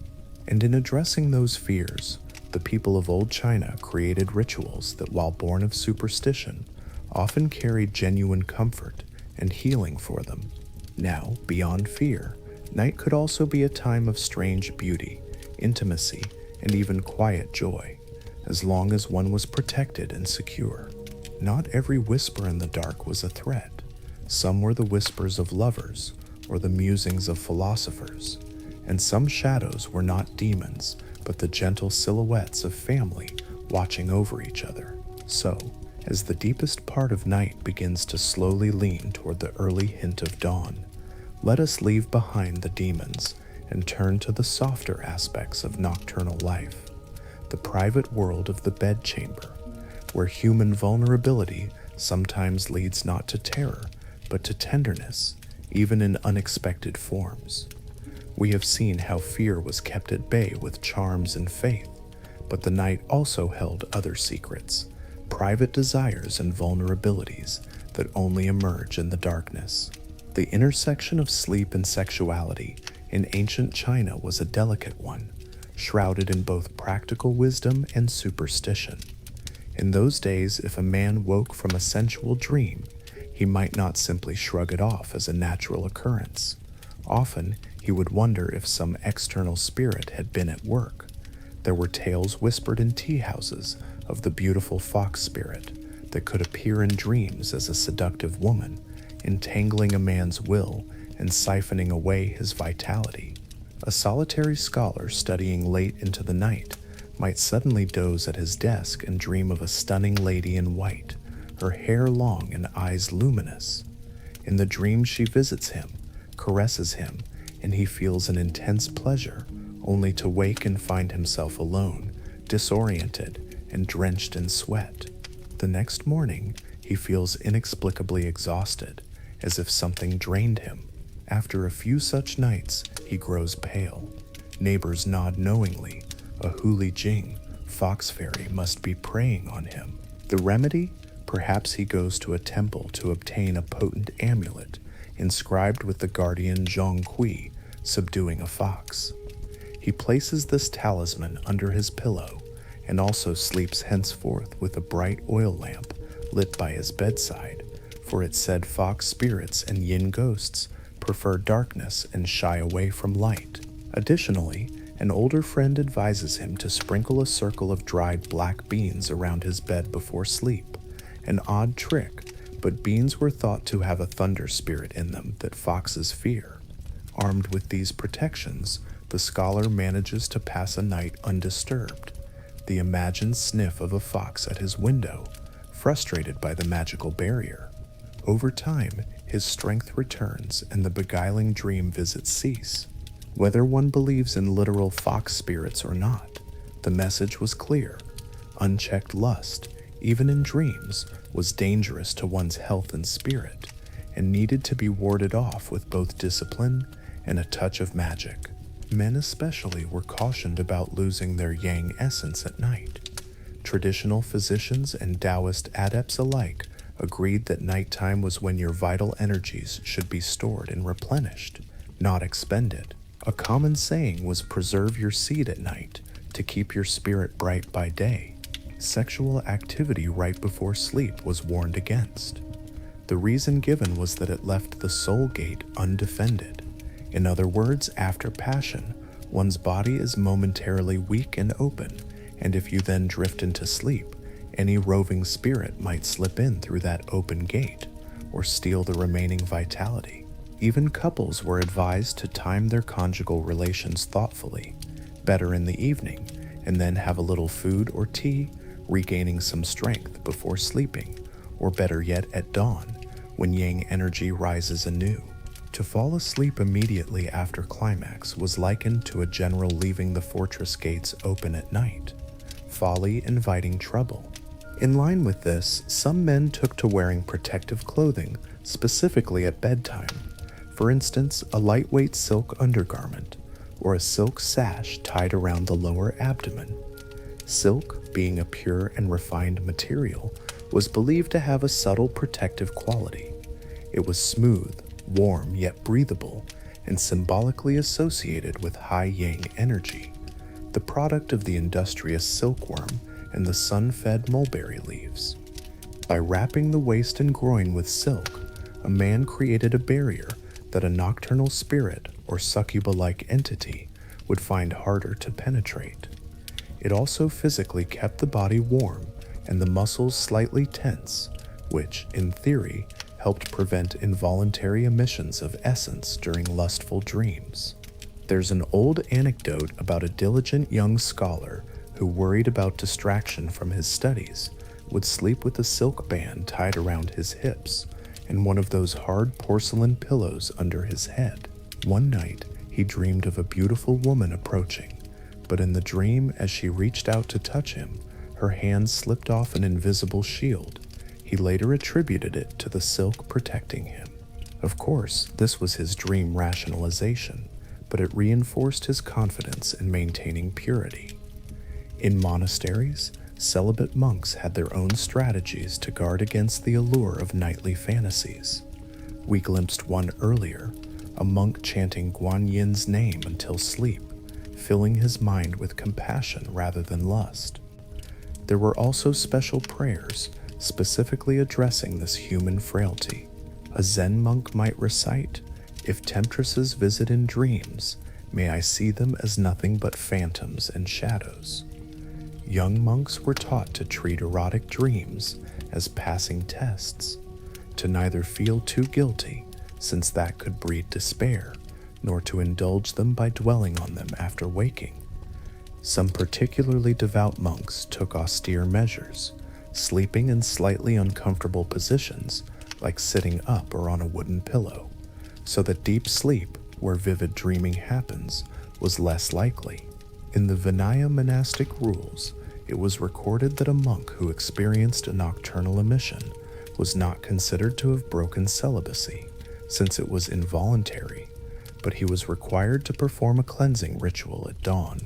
And in addressing those fears, the people of old China created rituals that, while born of superstition, often carried genuine comfort and healing for them. Now, beyond fear, night could also be a time of strange beauty, intimacy, and even quiet joy, as long as one was protected and secure. Not every whisper in the dark was a threat. Some were the whispers of lovers or the musings of philosophers, and some shadows were not demons, but the gentle silhouettes of family watching over each other. So, as the deepest part of night begins to slowly lean toward the early hint of dawn, let us leave behind the demons and turn to the softer aspects of nocturnal life, the private world of the bedchamber, where human vulnerability sometimes leads not to terror, but to tenderness, even in unexpected forms. We have seen how fear was kept at bay with charms and faith, but the night also held other secrets, private desires and vulnerabilities that only emerge in the darkness. The intersection of sleep and sexuality in ancient China was a delicate one, shrouded in both practical wisdom and superstition. In those days, if a man woke from a sensual dream, he might not simply shrug it off as a natural occurrence. Often, he would wonder if some external spirit had been at work. There were tales whispered in tea houses of the beautiful fox spirit that could appear in dreams as a seductive woman, entangling a man's will and siphoning away his vitality. A solitary scholar studying late into the night might suddenly doze at his desk and dream of a stunning lady in white, her hair long and eyes luminous. In the dream she visits him, caresses him, and he feels an intense pleasure, only to wake and find himself alone, disoriented, and drenched in sweat. The next morning, he feels inexplicably exhausted, as if something drained him. After a few such nights, he grows pale. Neighbors nod knowingly. A huli jing, fox fairy, must be preying on him. The remedy? Perhaps he goes to a temple to obtain a potent amulet inscribed with the guardian Zhongqi subduing a fox. He places this talisman under his pillow and also sleeps henceforth with a bright oil lamp lit by his bedside, for it said fox spirits and yin ghosts prefer darkness and shy away from light. Additionally, an older friend advises him to sprinkle a circle of dried black beans around his bed before sleep. An odd trick, but beans were thought to have a thunder spirit in them that foxes fear. Armed with these protections, the scholar manages to pass a night undisturbed. The imagined sniff of a fox at his window, frustrated by the magical barrier. Over time, his strength returns and the beguiling dream visits cease. Whether one believes in literal fox spirits or not, the message was clear. Unchecked lust, even in dreams, was dangerous to one's health and spirit, and needed to be warded off with both discipline and a touch of magic. Men especially were cautioned about losing their yang essence at night. Traditional physicians and Taoist adepts alike agreed that nighttime was when your vital energies should be stored and replenished, not expended. A common saying was preserve your seed at night to keep your spirit bright by day. Sexual activity right before sleep was warned against. The reason given was that it left the soul gate undefended. In other words, after passion, one's body is momentarily weak and open, and if you then drift into sleep, any roving spirit might slip in through that open gate or steal the remaining vitality. Even couples were advised to time their conjugal relations thoughtfully, better in the evening, and then have a little food or tea, regaining some strength before sleeping, or better yet at dawn, when yang energy rises anew. To fall asleep immediately after climax was likened to a general leaving the fortress gates open at night, folly inviting trouble. In line with this, some men took to wearing protective clothing, specifically at bedtime. For instance, a lightweight silk undergarment, or a silk sash tied around the lower abdomen. Silk, being a pure and refined material, was believed to have a subtle protective quality. It was smooth, warm yet breathable, and symbolically associated with high yang energy, the product of the industrious silkworm and the sun-fed mulberry leaves. By wrapping the waist and groin with silk, a man created a barrier that a nocturnal spirit or succuba-like entity would find harder to penetrate. It also physically kept the body warm and the muscles slightly tense, which, in theory, helped prevent involuntary emissions of essence during lustful dreams. There's an old anecdote about a diligent young scholar who, worried about distraction from his studies, would sleep with a silk band tied around his hips and one of those hard porcelain pillows under his head. One night, he dreamed of a beautiful woman approaching, but in the dream, as she reached out to touch him, her hand slipped off an invisible shield. He later attributed it to the silk protecting him. Of course, this was his dream rationalization, but it reinforced his confidence in maintaining purity. In monasteries, celibate monks had their own strategies to guard against the allure of nightly fantasies. We glimpsed one earlier, a monk chanting Guan Yin's name until sleep, filling his mind with compassion rather than lust. There were also special prayers, specifically addressing this human frailty. A Zen monk might recite, "If temptresses visit in dreams, may I see them as nothing but phantoms and shadows." Young monks were taught to treat erotic dreams as passing tests, to neither feel too guilty, since that could breed despair, nor to indulge them by dwelling on them after waking. Some particularly devout monks took austere measures, sleeping in slightly uncomfortable positions, like sitting up or on a wooden pillow, so that deep sleep, where vivid dreaming happens, was less likely. In the Vinaya monastic rules, it was recorded that a monk who experienced a nocturnal emission was not considered to have broken celibacy, since it was involuntary, but he was required to perform a cleansing ritual at dawn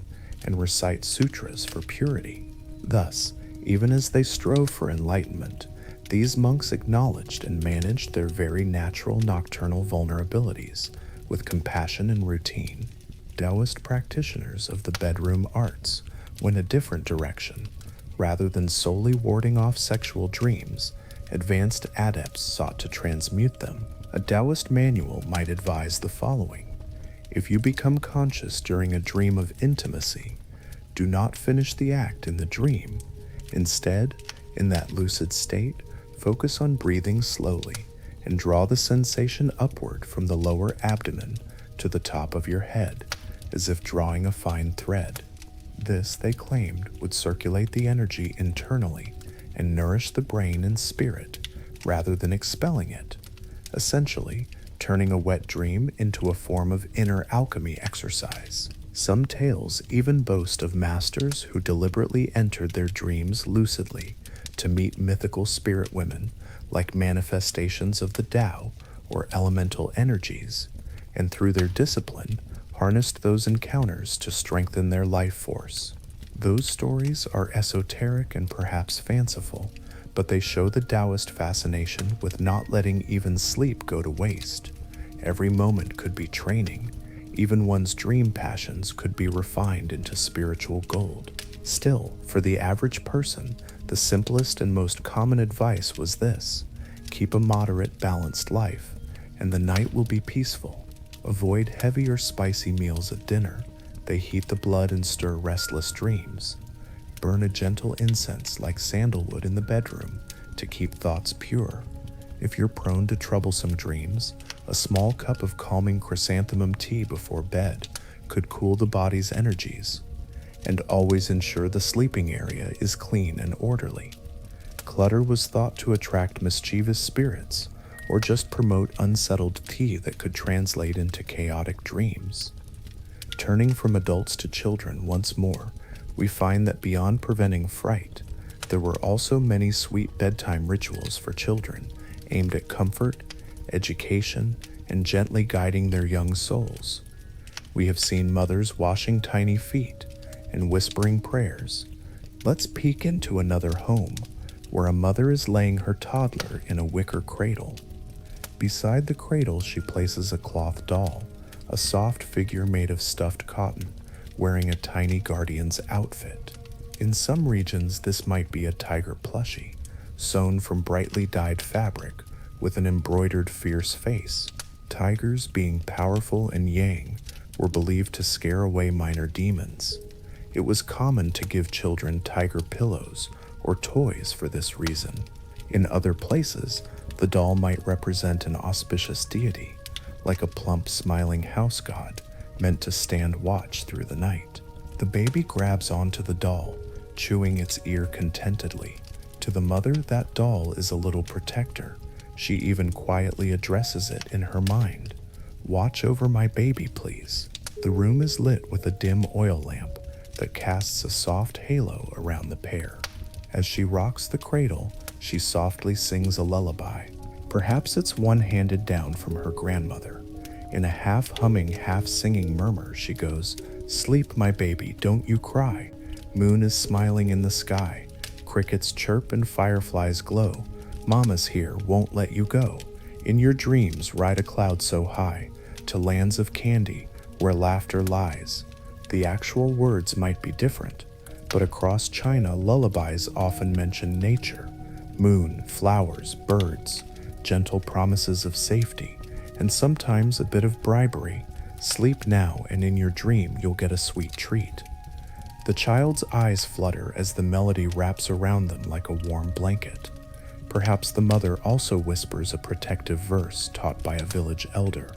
and recite sutras for purity. Thus, even as they strove for enlightenment, These monks acknowledged and managed their very natural nocturnal vulnerabilities with compassion and routine. Taoist practitioners of the bedroom arts went a different direction. Rather than solely warding off sexual dreams, advanced adepts sought to transmute them. A Taoist manual might advise the following: if you become conscious during a dream of intimacy, do not finish the act in the dream. Instead, in that lucid state, focus on breathing slowly and draw the sensation upward from the lower abdomen to the top of your head, as if drawing a fine thread. This, they claimed, would circulate the energy internally and nourish the brain and spirit rather than expelling it, essentially turning a wet dream into a form of inner alchemy exercise. Some tales even boast of masters who deliberately entered their dreams lucidly to meet mythical spirit women like manifestations of the Tao or elemental energies, and through their discipline harnessed those encounters to strengthen their life force. Those stories are esoteric and perhaps fanciful, but they show the Taoist fascination with not letting even sleep go to waste. Every moment could be training. Even one's dream passions could be refined into spiritual gold. Still, for the average person, the simplest and most common advice was this: keep a moderate, balanced life, and the night will be peaceful. Avoid heavy or spicy meals at dinner. They heat the blood and stir restless dreams. Burn a gentle incense like sandalwood in the bedroom to keep thoughts pure. If you're prone to troublesome dreams, a small cup of calming chrysanthemum tea before bed could cool the body's energies. And always ensure the sleeping area is clean and orderly. Clutter was thought to attract mischievous spirits or just promote unsettled tea that could translate into chaotic dreams. Turning from adults to children once more, we find that beyond preventing fright, there were also many sweet bedtime rituals for children aimed at comfort, education, and gently guiding their young souls. We have seen mothers washing tiny feet and whispering prayers. Let's peek into another home where a mother is laying her toddler in a wicker cradle. Beside the cradle, she places a cloth doll, a soft figure made of stuffed cotton, wearing a tiny guardian's outfit. In some regions, this might be a tiger plushie, sewn from brightly dyed fabric with an embroidered fierce face. Tigers, being powerful and yang, were believed to scare away minor demons. It was common to give children tiger pillows or toys for this reason. In other places, the doll might represent an auspicious deity, like a plump, smiling house god meant to stand watch through the night. The baby grabs onto the doll, chewing its ear contentedly. To the mother, that doll is a little protector. She even quietly addresses it in her mind. "Watch over my baby, please." The room is lit with a dim oil lamp that casts a soft halo around the pair. As she rocks the cradle, she softly sings a lullaby. Perhaps it's one handed down from her grandmother. In a half-humming, half-singing murmur, she goes, "Sleep, my baby, don't you cry. Moon is smiling in the sky. Crickets chirp and fireflies glow. Mama's here, won't let you go. In your dreams, ride a cloud so high, to lands of candy, where laughter lies." The actual words might be different, but across China, lullabies often mention nature, moon, flowers, birds, gentle promises of safety, and sometimes a bit of bribery. Sleep now, and in your dream you'll get a sweet treat. The child's eyes flutter as the melody wraps around them like a warm blanket. Perhaps the mother also whispers a protective verse taught by a village elder.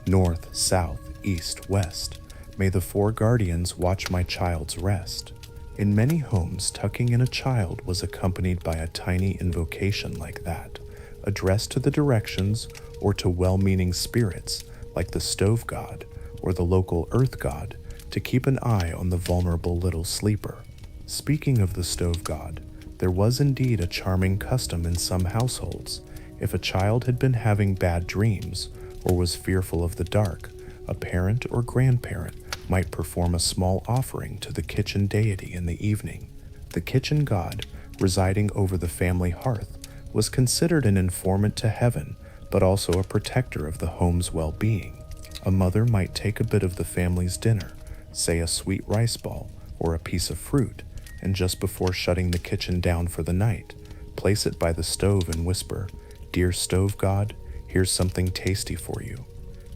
"North, south, east, west, may the four guardians watch my child's rest." In many homes, tucking in a child was accompanied by a tiny invocation like that, addressed to the directions or to well-meaning spirits like the stove god or the local earth god to keep an eye on the vulnerable little sleeper. Speaking of the stove god, there was indeed a charming custom in some households. If a child had been having bad dreams or was fearful of the dark, a parent or grandparent might perform a small offering to the kitchen deity in the evening. The kitchen god, residing over the family hearth, was considered an informant to heaven, but also a protector of the home's well-being. A mother might take a bit of the family's dinner, say a sweet rice ball or a piece of fruit, and just before shutting the kitchen down for the night, place it by the stove and whisper, "Dear stove god, here's something tasty for you.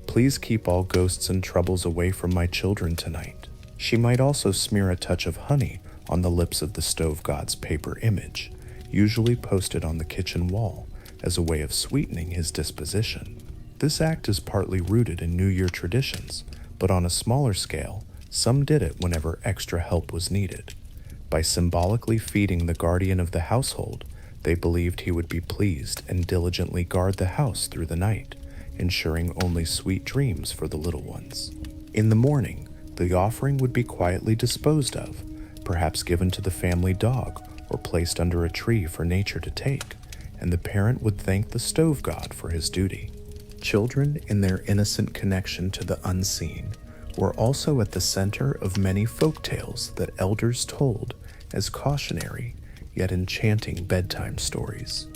Please keep all ghosts and troubles away from my children tonight." She might also smear a touch of honey on the lips of the stove god's paper image, usually posted on the kitchen wall, as a way of sweetening his disposition. This act is partly rooted in New Year traditions, but on a smaller scale, some did it whenever extra help was needed. By symbolically feeding the guardian of the household, they believed he would be pleased and diligently guard the house through the night, ensuring only sweet dreams for the little ones. In the morning, the offering would be quietly disposed of, perhaps given to the family dog or placed under a tree for nature to take, and the parent would thank the stove god for his duty. Children, in their innocent connection to the unseen, were also at the center of many folk tales that elders told as cautionary yet enchanting bedtime stories.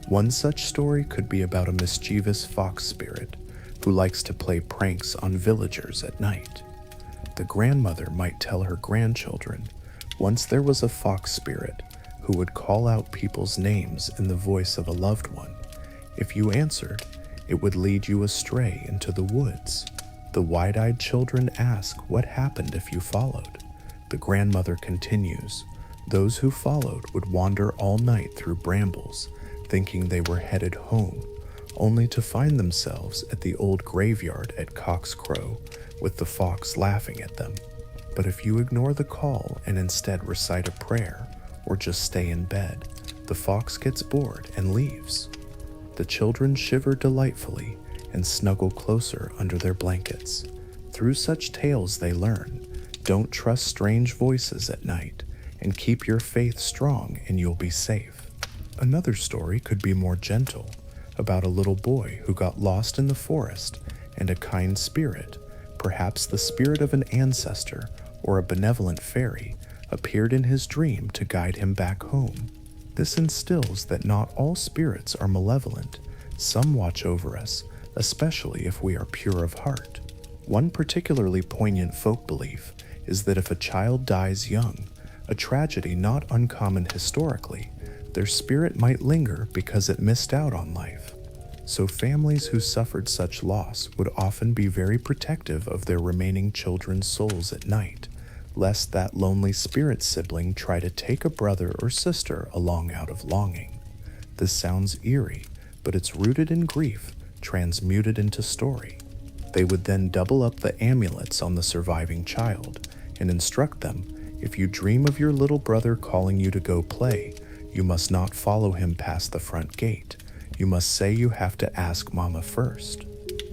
One such story could be about a mischievous fox spirit who likes to play pranks on villagers at night. The grandmother might tell her grandchildren, once there was a fox spirit who would call out people's names in the voice of a loved one. If you answered, it would lead you astray into the woods. The wide-eyed children ask what happened if you followed. The grandmother continues, those who followed would wander all night through brambles, thinking they were headed home, only to find themselves at the old graveyard at cock's crow, with the fox laughing at them. But if you ignore the call and instead recite a prayer, or just stay in bed, the fox gets bored and leaves. The children shiver delightfully and snuggle closer under their blankets. Through such tales they learn, don't trust strange voices at night, and keep your faith strong and you'll be safe. Another story could be more gentle, about a little boy who got lost in the forest, and a kind spirit, perhaps the spirit of an ancestor or a benevolent fairy, appeared in his dream to guide him back home. This instills that not all spirits are malevolent. Some watch over us, especially if we are pure of heart. One particularly poignant folk belief is that if a child dies young, a tragedy not uncommon historically, their spirit might linger because it missed out on life. So families who suffered such loss would often be very protective of their remaining children's souls at night, lest that lonely spirit sibling try to take a brother or sister along out of longing. This sounds eerie, but it's rooted in grief, transmuted into story. They would then double up the amulets on the surviving child and instruct them, if you dream of your little brother calling you to go play, you must not follow him past the front gate. You must say you have to ask Mama first.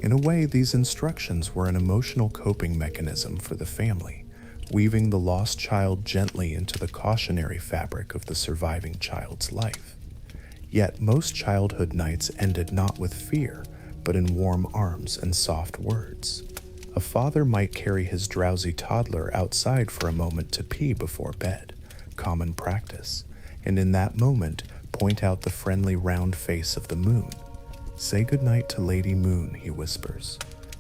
In a way, these instructions were an emotional coping mechanism for the family, weaving the lost child gently into the cautionary fabric of the surviving child's life. Yet most childhood nights ended not with fear, but in warm arms and soft words. A father might carry his drowsy toddler outside for a moment to pee before bed, common practice, and in that moment point out the friendly round face of the moon. "Say goodnight to Lady Moon," he whispers.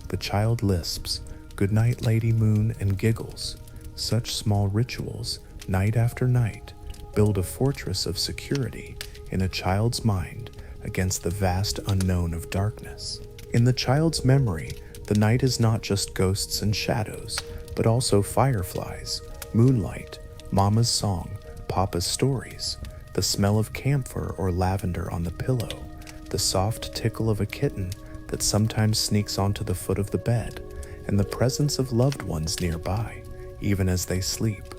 The child lisps, "Good night, Lady Moon," and giggles. Such small rituals, night after night, build a fortress of security in a child's mind against the vast unknown of darkness. In the child's memory, the night is not just ghosts and shadows, but also fireflies, moonlight, Mama's song, Papa's stories, the smell of camphor or lavender on the pillow, the soft tickle of a kitten that sometimes sneaks onto the foot of the bed, and the presence of loved ones nearby, even as they sleep.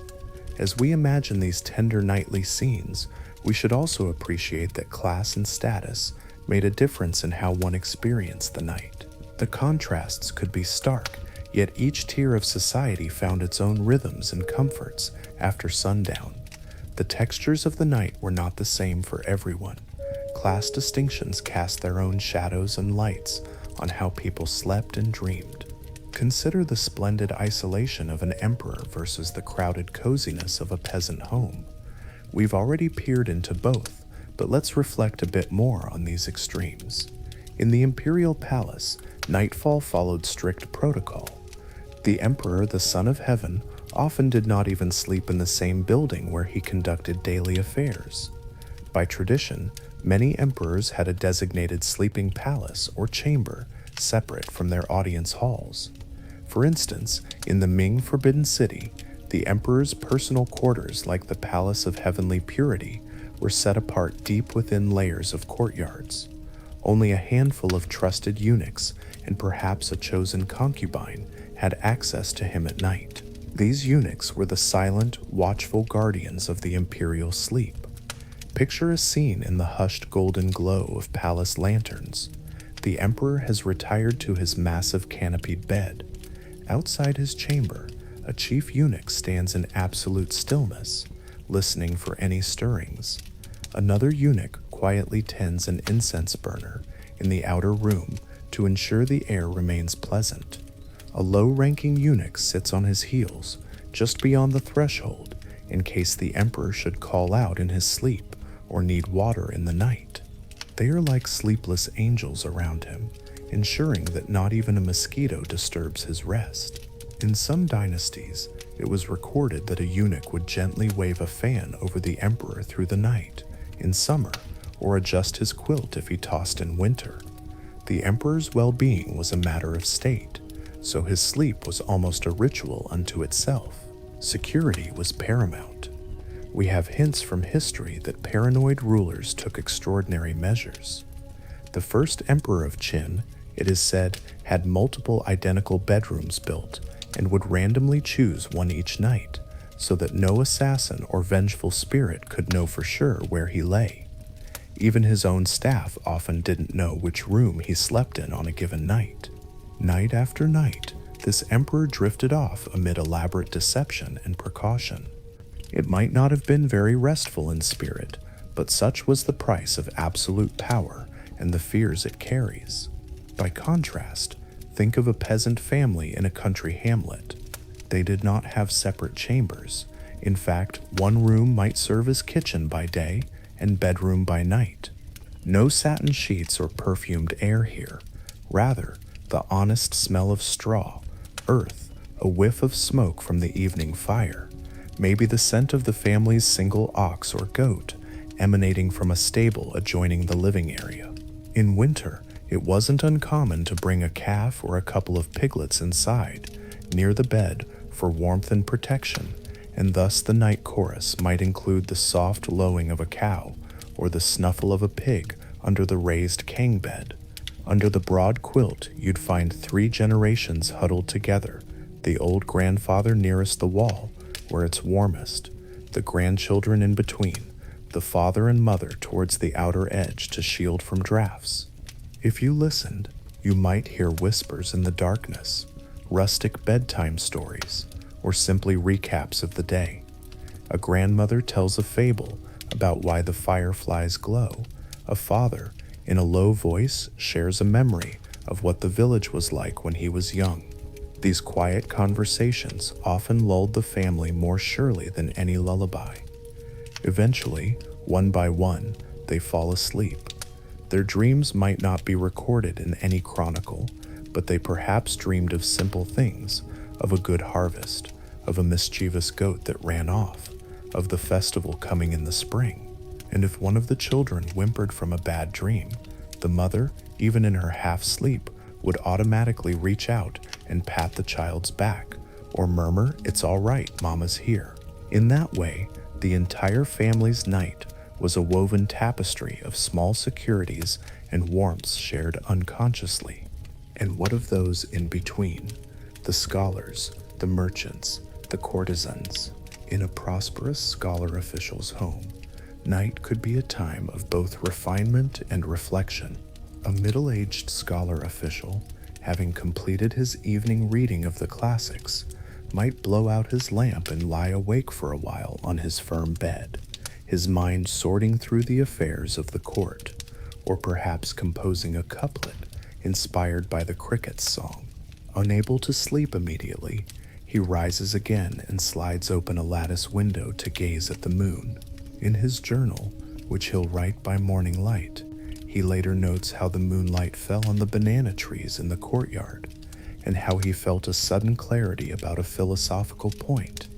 As we imagine these tender nightly scenes, we should also appreciate that class and status made a difference in how one experienced the night. The contrasts could be stark, yet each tier of society found its own rhythms and comforts after sundown. The textures of the night were not the same for everyone. Class distinctions cast their own shadows and lights on how people slept and dreamed. Consider the splendid isolation of an emperor versus the crowded coziness of a peasant home. We've already peered into both, But let's reflect a bit more on these extremes. In the imperial palace, nightfall followed strict protocol. The emperor, the son of heaven, often did not even sleep in the same building where he conducted daily affairs. By tradition, many emperors had a designated sleeping palace or chamber separate from their audience halls. For instance, in the Ming Forbidden City, the emperor's personal quarters, like the Palace of Heavenly Purity, were set apart deep within layers of courtyards. Only a handful of trusted eunuchs and perhaps a chosen concubine had access to him at night. These eunuchs were the silent, watchful guardians of the imperial sleep. Picture a scene in the hushed golden glow of palace lanterns. The emperor has retired to his massive canopied bed. Outside his chamber, a chief eunuch stands in absolute stillness, listening for any stirrings. Another eunuch quietly tends an incense burner in the outer room to ensure the air remains pleasant. A low-ranking eunuch sits on his heels, just beyond the threshold, in case the emperor should call out in his sleep or need water in the night. They are like sleepless angels around him, ensuring that not even a mosquito disturbs his rest. In some dynasties, it was recorded that a eunuch would gently wave a fan over the emperor through the night in summer, or adjust his quilt if he tossed in winter. The emperor's well-being was a matter of state, so his sleep was almost a ritual unto itself. Security was paramount. We have hints from history that paranoid rulers took extraordinary measures. The first emperor of Qin, it is said, had multiple identical bedrooms built and would randomly choose one each night, so that no assassin or vengeful spirit could know for sure where he lay. Even his own staff often didn't know which room he slept in on a given night. Night after night, this emperor drifted off amid elaborate deception and precaution. It might not have been very restful in spirit, but such was the price of absolute power and the fears it carries. By contrast, think of a peasant family in a country hamlet. They did not have separate chambers. In fact, one room might serve as kitchen by day and bedroom by night. No satin sheets or perfumed air here. Rather, the honest smell of straw, earth, a whiff of smoke from the evening fire, maybe the scent of the family's single ox or goat emanating from a stable adjoining the living area. In winter, it wasn't uncommon to bring a calf or a couple of piglets inside, near the bed, for warmth and protection, and thus the night chorus might include the soft lowing of a cow or the snuffle of a pig under the raised kang bed. Under the broad quilt, you'd find 3 generations huddled together, the old grandfather nearest the wall, where it's warmest, the grandchildren in between, the father and mother towards the outer edge to shield from drafts. If you listened, you might hear whispers in the darkness, rustic bedtime stories, or simply recaps of the day. A grandmother tells a fable about why the fireflies glow. A father, in a low voice, shares a memory of what the village was like when he was young. These quiet conversations often lulled the family more surely than any lullaby. Eventually, one by one, they fall asleep. Their dreams might not be recorded in any chronicle, but they perhaps dreamed of simple things, of a good harvest, of a mischievous goat that ran off, of the festival coming in the spring. And if one of the children whimpered from a bad dream, the mother, even in her half-sleep, would automatically reach out and pat the child's back, or murmur, "It's all right, Mama's here." In that way, the entire family's night was a woven tapestry of small securities and warmths shared unconsciously. And what of those in between? The scholars, the merchants, the courtesans. In a prosperous scholar official's home, night could be a time of both refinement and reflection. A middle-aged scholar official, having completed his evening reading of the classics, might blow out his lamp and lie awake for a while on his firm bed, his mind sorting through the affairs of the court, or perhaps composing a couplet inspired by the cricket's song. Unable to sleep immediately, he rises again and slides open a lattice window to gaze at the moon. In his journal, which he'll write by morning light. He later notes how the moonlight fell on the banana trees in the courtyard, and how he felt a sudden clarity about a philosophical point,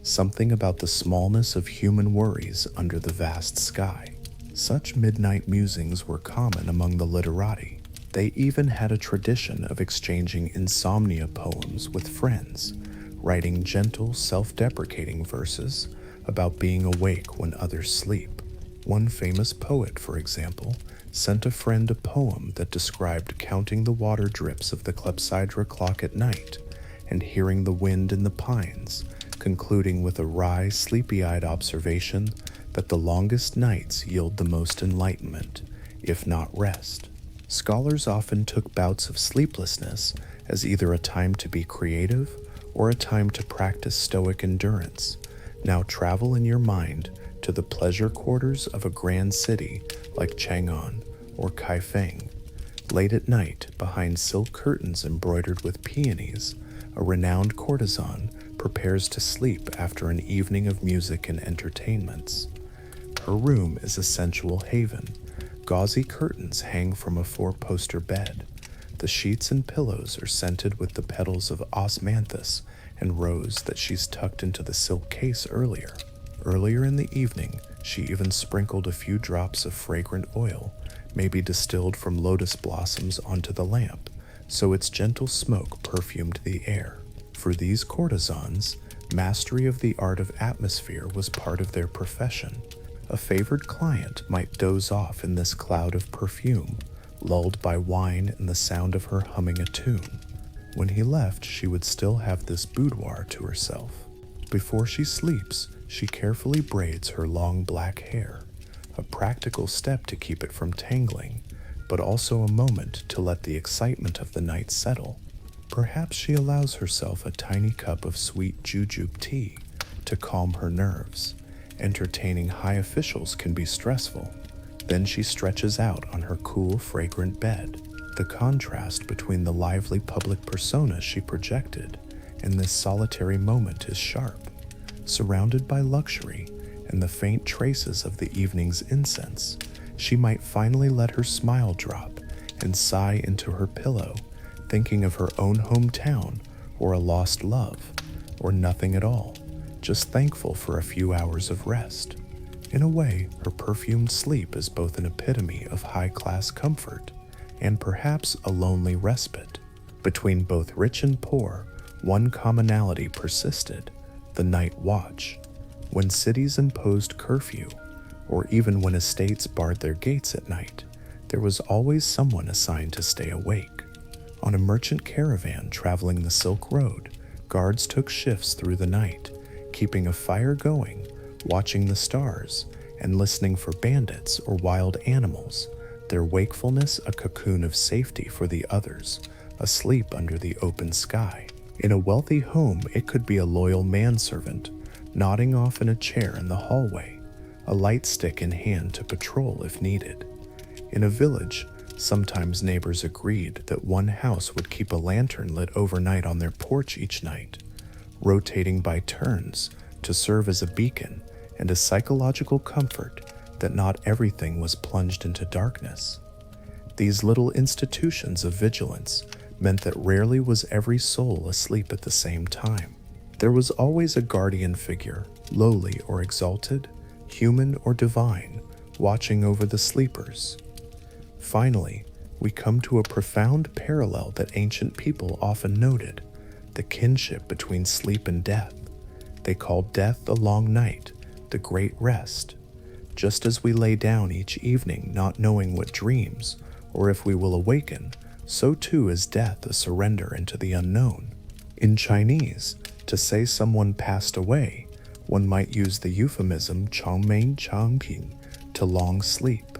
something about the smallness of human worries under the vast sky. Such midnight musings were common among the literati. They even had a tradition of exchanging insomnia poems with friends, writing gentle, self-deprecating verses about being awake when others sleep. One famous poet, for example, sent a friend a poem that described counting the water drips of the clepsydra clock at night and hearing the wind in the pines, concluding with a wry, sleepy-eyed observation that the longest nights yield the most enlightenment, if not rest. Scholars often took bouts of sleeplessness as either a time to be creative or a time to practice stoic endurance. Now travel in your mind to the pleasure quarters of a grand city like Chang'an or Kaifeng. Late at night, behind silk curtains embroidered with peonies, a renowned courtesan prepares to sleep after an evening of music and entertainments. Her room is a sensual haven. Gauzy curtains hang from a four-poster bed. The sheets and pillows are scented with the petals of osmanthus and rose that she's tucked into the silk case earlier. Earlier in the evening, she even sprinkled a few drops of fragrant oil, maybe distilled from lotus blossoms, onto the lamp, so its gentle smoke perfumed the air. For these courtesans, mastery of the art of atmosphere was part of their profession. A favored client might doze off in this cloud of perfume, lulled by wine and the sound of her humming a tune. When he left, she would still have this boudoir to herself. Before she sleeps, she carefully braids her long black hair, a practical step to keep it from tangling, but also a moment to let the excitement of the night settle. Perhaps she allows herself a tiny cup of sweet jujube tea to calm her nerves. Entertaining high officials can be stressful. Then she stretches out on her cool, fragrant bed. The contrast between the lively public persona she projected and this solitary moment is sharp. Surrounded by luxury and the faint traces of the evening's incense, she might finally let her smile drop and sigh into her pillow, thinking of her own hometown or a lost love, or nothing at all, just thankful for a few hours of rest. In a way, her perfumed sleep is both an epitome of high-class comfort and perhaps a lonely respite. Between both rich and poor, one commonality persisted: the night watch. When cities imposed curfew, or even when estates barred their gates at night, there was always someone assigned to stay awake. On a merchant caravan traveling the Silk Road, guards took shifts through the night, keeping a fire going, watching the stars, and listening for bandits or wild animals, their wakefulness a cocoon of safety for the others, asleep under the open sky. In a wealthy home, it could be a loyal manservant, nodding off in a chair in the hallway, a light stick in hand to patrol if needed. In a village, sometimes neighbors agreed that one house would keep a lantern lit overnight on their porch each night, rotating by turns to serve as a beacon and a psychological comfort that not everything was plunged into darkness. These little institutions of vigilance meant that rarely was every soul asleep at the same time. There was always a guardian figure, lowly or exalted, human or divine, watching over the sleepers. Finally, we come to a profound parallel that ancient people often noted: the kinship between sleep and death. They called death the long night, the great rest. Just as we lay down each evening not knowing what dreams or if we will awaken, so too is death a surrender into the unknown. In Chinese, to say someone passed away, one might use the euphemism changmeng changping, to long sleep.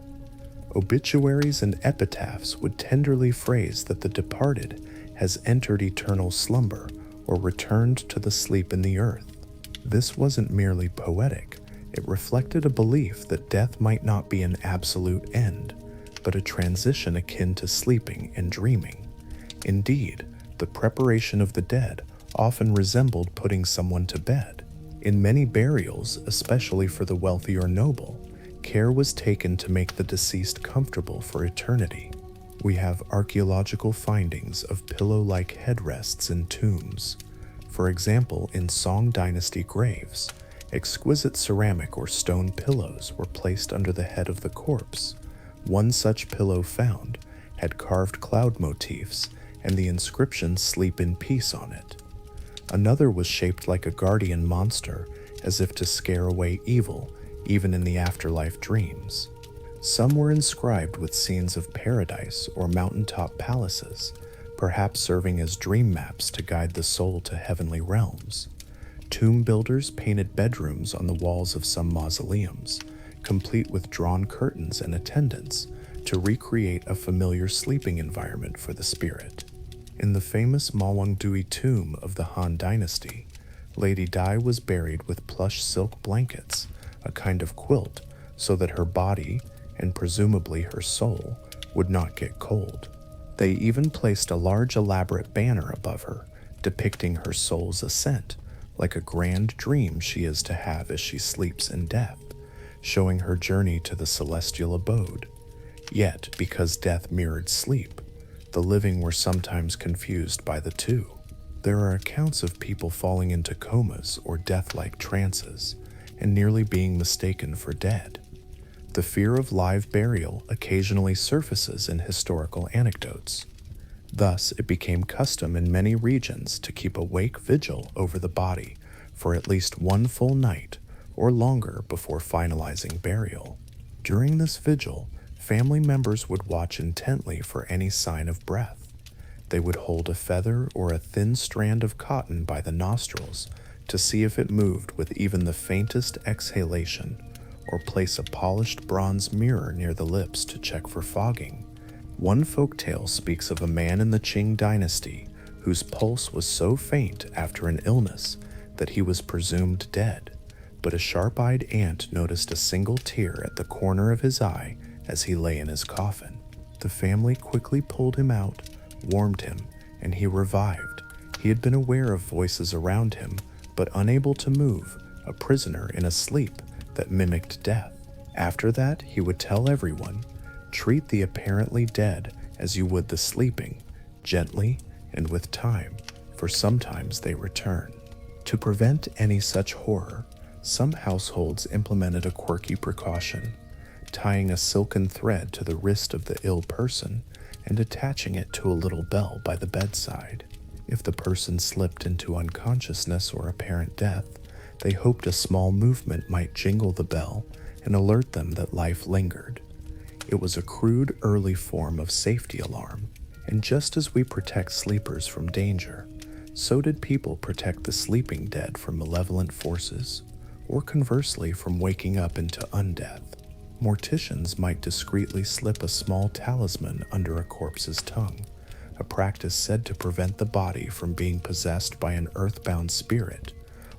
Obituaries and epitaphs would tenderly phrase that the departed has entered eternal slumber or returned to the sleep in the earth. This wasn't merely poetic. It reflected a belief that death might not be an absolute end, but a transition akin to sleeping and dreaming. Indeed, the preparation of the dead often resembled putting someone to bed. In many burials, especially for the wealthy or noble, care was taken to make the deceased comfortable for eternity. We have archaeological findings of pillow-like headrests in tombs. For example, in Song Dynasty graves, exquisite ceramic or stone pillows were placed under the head of the corpse. One such pillow found had carved cloud motifs and the inscription "Sleep in Peace" on it. Another was shaped like a guardian monster, as if to scare away evil, even in the afterlife dreams. Some were inscribed with scenes of paradise or mountaintop palaces, perhaps serving as dream maps to guide the soul to heavenly realms. Tomb builders painted bedrooms on the walls of some mausoleums, complete with drawn curtains and attendants, to recreate a familiar sleeping environment for the spirit. In the famous Mawangdui tomb of the Han Dynasty, Lady Di was buried with plush silk blankets, a kind of quilt, so that her body, and presumably her soul, would not get cold. They even placed a large elaborate banner above her, depicting her soul's ascent, like a grand dream she is to have as she sleeps in death, showing her journey to the celestial abode. Yet, because death mirrored sleep, the living were sometimes confused by the two. There are accounts of people falling into comas or death-like trances, and nearly being mistaken for dead. The fear of live burial occasionally surfaces in historical anecdotes. Thus, it became custom in many regions to keep a wake vigil over the body for at least one full night or longer before finalizing burial. During this vigil, family members would watch intently for any sign of breath. They would hold a feather or a thin strand of cotton by the nostrils to see if it moved with even the faintest exhalation, or place a polished bronze mirror near the lips to check for fogging. One folktale speaks of a man in the Qing dynasty whose pulse was so faint after an illness that he was presumed dead, but a sharp-eyed aunt noticed a single tear at the corner of his eye as he lay in his coffin. The family quickly pulled him out, warmed him, and he revived. He had been aware of voices around him, but unable to move, a prisoner in a sleep that mimicked death. After that, he would tell everyone, "Treat the apparently dead as you would the sleeping, gently and with time, for sometimes they return." To prevent any such horror, some households implemented a quirky precaution, tying a silken thread to the wrist of the ill person and attaching it to a little bell by the bedside. If the person slipped into unconsciousness or apparent death, they hoped a small movement might jingle the bell and alert them that life lingered. It was a crude early form of safety alarm, and just as we protect sleepers from danger, so did people protect the sleeping dead from malevolent forces, or conversely from waking up into undeath. Morticians might discreetly slip a small talisman under a corpse's tongue, a practice said to prevent the body from being possessed by an earthbound spirit,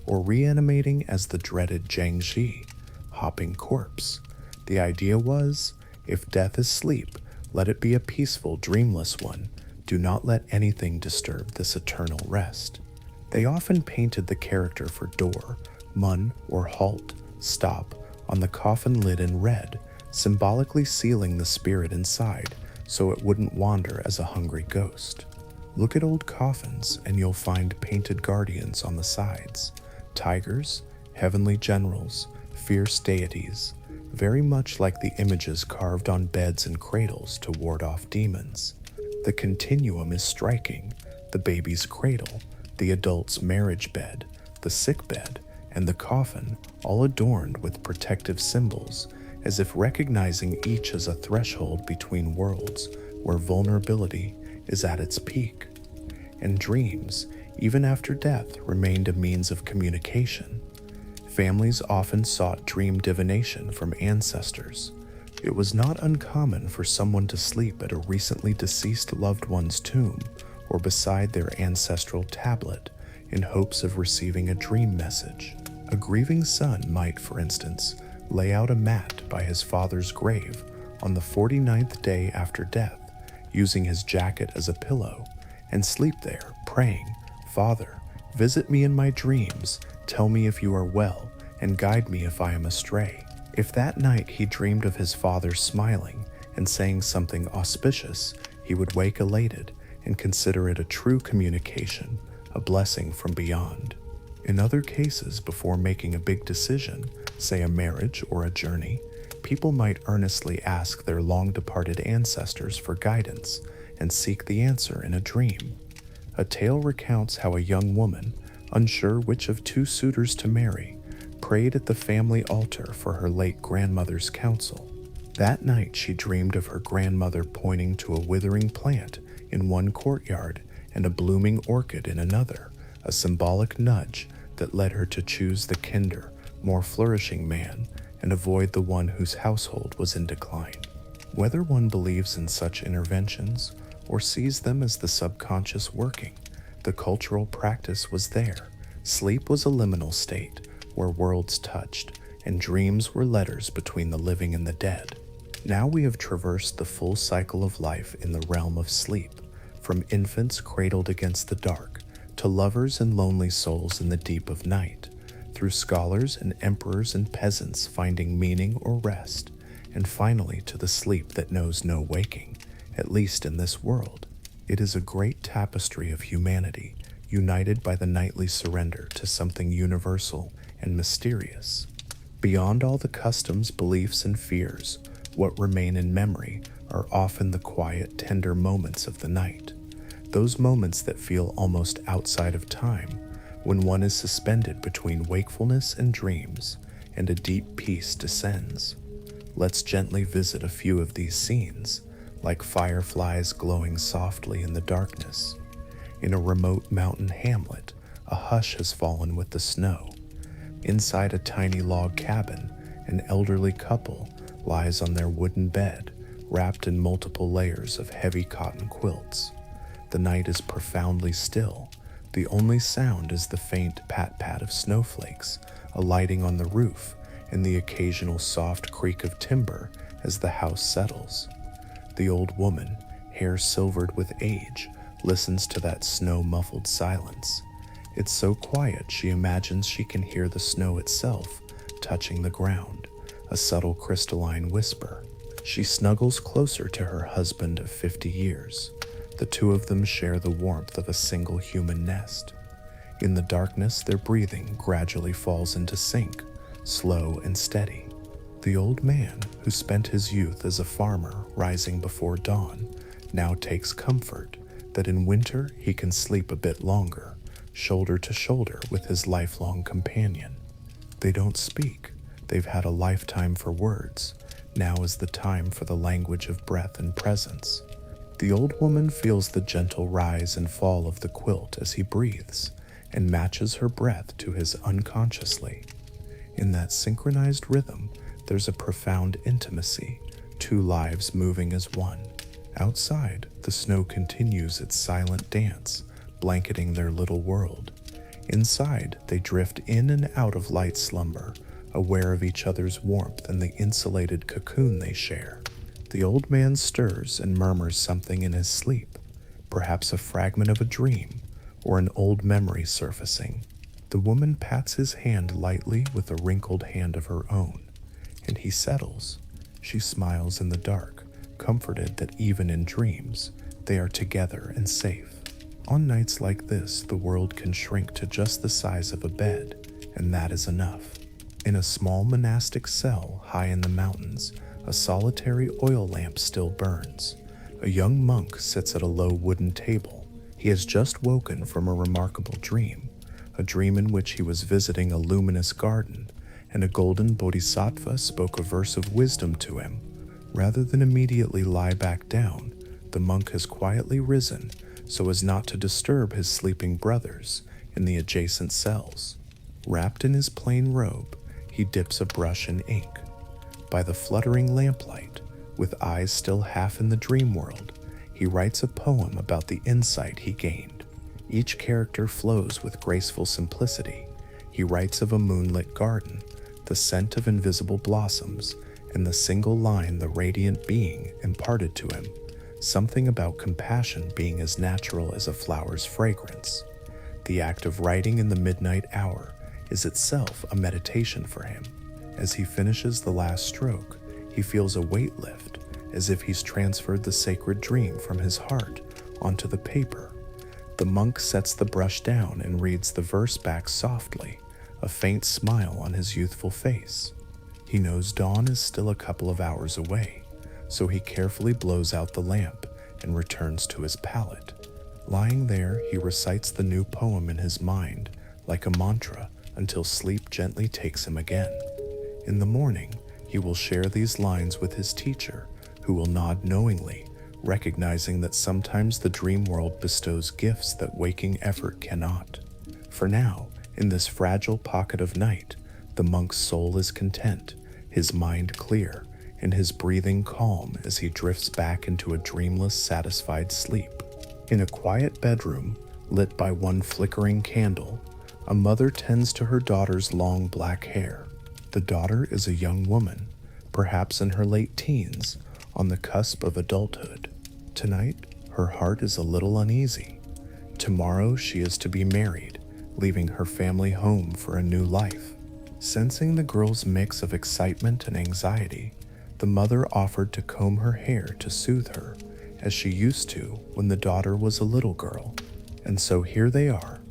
or reanimating as the dreaded Jiangxi, hopping corpse. The idea was, if death is sleep, let it be a peaceful, dreamless one. Do not let anything disturb this eternal rest. They often painted the character for door, mun, or halt, stop, on the coffin lid in red, symbolically sealing the spirit inside so it wouldn't wander as a hungry ghost. Look at old coffins and you'll find painted guardians on the sides, tigers, heavenly generals, fierce deities, very much like the images carved on beds and cradles to ward off demons. The continuum is striking: the baby's cradle, the adult's marriage bed, the sick bed, and the coffin, all adorned with protective symbols, as if recognizing each as a threshold between worlds where vulnerability is at its peak. And dreams, even after death, remained a means of communication. Families often sought dream divination from ancestors. It was not uncommon for someone to sleep at a recently deceased loved one's tomb or beside their ancestral tablet in hopes of receiving a dream message. A grieving son might, for instance, lay out a mat by his father's grave on the 49th day after death, using his jacket as a pillow, and sleep there, praying, "Father, visit me in my dreams, tell me if you are well, and guide me if I am astray." If that night he dreamed of his father smiling and saying something auspicious, he would wake elated and consider it a true communication, a blessing from beyond. In other cases, before making a big decision, say a marriage or a journey, people might earnestly ask their long-departed ancestors for guidance and seek the answer in a dream. A tale recounts how a young woman, unsure which of two suitors to marry, prayed at the family altar for her late grandmother's counsel. That night she dreamed of her grandmother pointing to a withering plant in one courtyard and a blooming orchid in another, a symbolic nudge that led her to choose the kinder, more flourishing man and avoid the one whose household was in decline. Whether one believes in such interventions or sees them as the subconscious working, the cultural practice was there. Sleep was a liminal state where worlds touched, and dreams were letters between the living and the dead. Now we have traversed the full cycle of life in the realm of sleep, from infants cradled against the dark to lovers and lonely souls in the deep of night, through scholars and emperors and peasants finding meaning or rest, and finally to the sleep that knows no waking, at least in this world. It is a great tapestry of humanity, united by the nightly surrender to something universal and mysterious. Beyond all the customs, beliefs, and fears, what remain in memory are often the quiet, tender moments of the night. Those moments that feel almost outside of time, when one is suspended between wakefulness and dreams, and a deep peace descends. Let's gently visit a few of these scenes, like fireflies glowing softly in the darkness. In a remote mountain hamlet, a hush has fallen with the snow. Inside a tiny log cabin, an elderly couple lies on their wooden bed, wrapped in multiple layers of heavy cotton quilts. The night is profoundly still. The only sound is the faint pat-pat of snowflakes alighting on the roof and the occasional soft creak of timber as the house settles. The old woman, hair silvered with age, listens to that snow-muffled silence. It's so quiet she imagines she can hear the snow itself touching the ground, a subtle crystalline whisper. She snuggles closer to her husband of 50 years. The two of them share the warmth of a single human nest. In the darkness, their breathing gradually falls into sync, slow and steady. The old man, who spent his youth as a farmer rising before dawn, now takes comfort that in winter he can sleep a bit longer, shoulder to shoulder with his lifelong companion. They don't speak. They've had a lifetime for words. Now is the time for the language of breath and presence. The old woman feels the gentle rise and fall of the quilt as he breathes, and matches her breath to his unconsciously. In that synchronized rhythm, there's a profound intimacy, two lives moving as one. Outside, the snow continues its silent dance, blanketing their little world. Inside, they drift in and out of light slumber, aware of each other's warmth and the insulated cocoon they share. The old man stirs and murmurs something in his sleep, perhaps a fragment of a dream or an old memory surfacing. The woman pats his hand lightly with a wrinkled hand of her own, and he settles. She smiles in the dark, comforted that even in dreams, they are together and safe. On nights like this, the world can shrink to just the size of a bed, and that is enough. In a small monastic cell high in the mountains, a solitary oil lamp still burns. A young monk sits at a low wooden table. He has just woken from a remarkable dream, a dream in which he was visiting a luminous garden, and a golden bodhisattva spoke a verse of wisdom to him. Rather than immediately lie back down, the monk has quietly risen so as not to disturb his sleeping brothers in the adjacent cells. Wrapped in his plain robe, he dips a brush in ink. By the fluttering lamplight, with eyes still half in the dream world, he writes a poem about the insight he gained. Each character flows with graceful simplicity. He writes of a moonlit garden, the scent of invisible blossoms, and the single line the radiant being imparted to him, something about compassion being as natural as a flower's fragrance. The act of writing in the midnight hour is itself a meditation for him. As he finishes the last stroke, he feels a weight lift, as if he's transferred the sacred dream from his heart onto the paper. The monk sets the brush down and reads the verse back softly, a faint smile on his youthful face. He knows dawn is still a couple of hours away, so he carefully blows out the lamp and returns to his pallet. Lying there, he recites the new poem in his mind like a mantra until sleep gently takes him again. In the morning, he will share these lines with his teacher, who will nod knowingly, recognizing that sometimes the dream world bestows gifts that waking effort cannot. For now, in this fragile pocket of night, the monk's soul is content, his mind clear, and his breathing calm as he drifts back into a dreamless, satisfied sleep. In a quiet bedroom, lit by one flickering candle, a mother tends to her daughter's long black hair. The daughter is a young woman, perhaps in her late teens, on the cusp of adulthood. Tonight, her heart is a little uneasy. Tomorrow she is to be married, leaving her family home for a new life. Sensing the girl's mix of excitement and anxiety, the mother offered to comb her hair to soothe her, as she used to when the daughter was a little girl. And so here they are,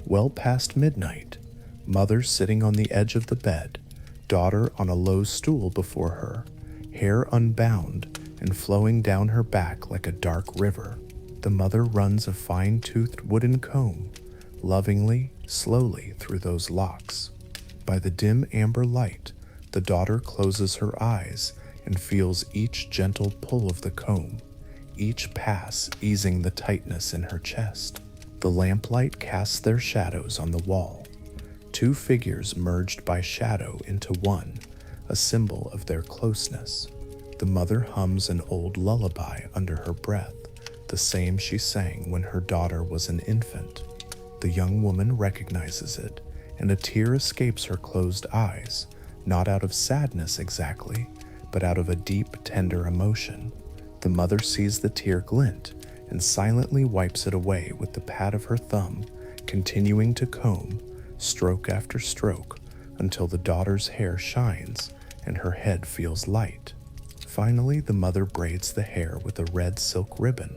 well past midnight, mother sitting on the edge of the bed, daughter on a low stool before her, hair unbound and flowing down her back like a dark river. The mother runs a fine-toothed wooden comb, lovingly, slowly through those locks. By the dim amber light, the daughter closes her eyes and feels each gentle pull of the comb, each pass easing the tightness in her chest. The lamplight casts their shadows on the wall, two figures merged by shadow into one, a symbol of their closeness. The mother hums an old lullaby under her breath, the same she sang when her daughter was an infant. The young woman recognizes it, and a tear escapes her closed eyes, not out of sadness exactly, but out of a deep, tender emotion. The mother sees the tear glint and silently wipes it away with the pad of her thumb, continuing to comb, stroke after stroke, until the daughter's hair shines and her head feels light. Finally, the mother braids the hair with a red silk ribbon,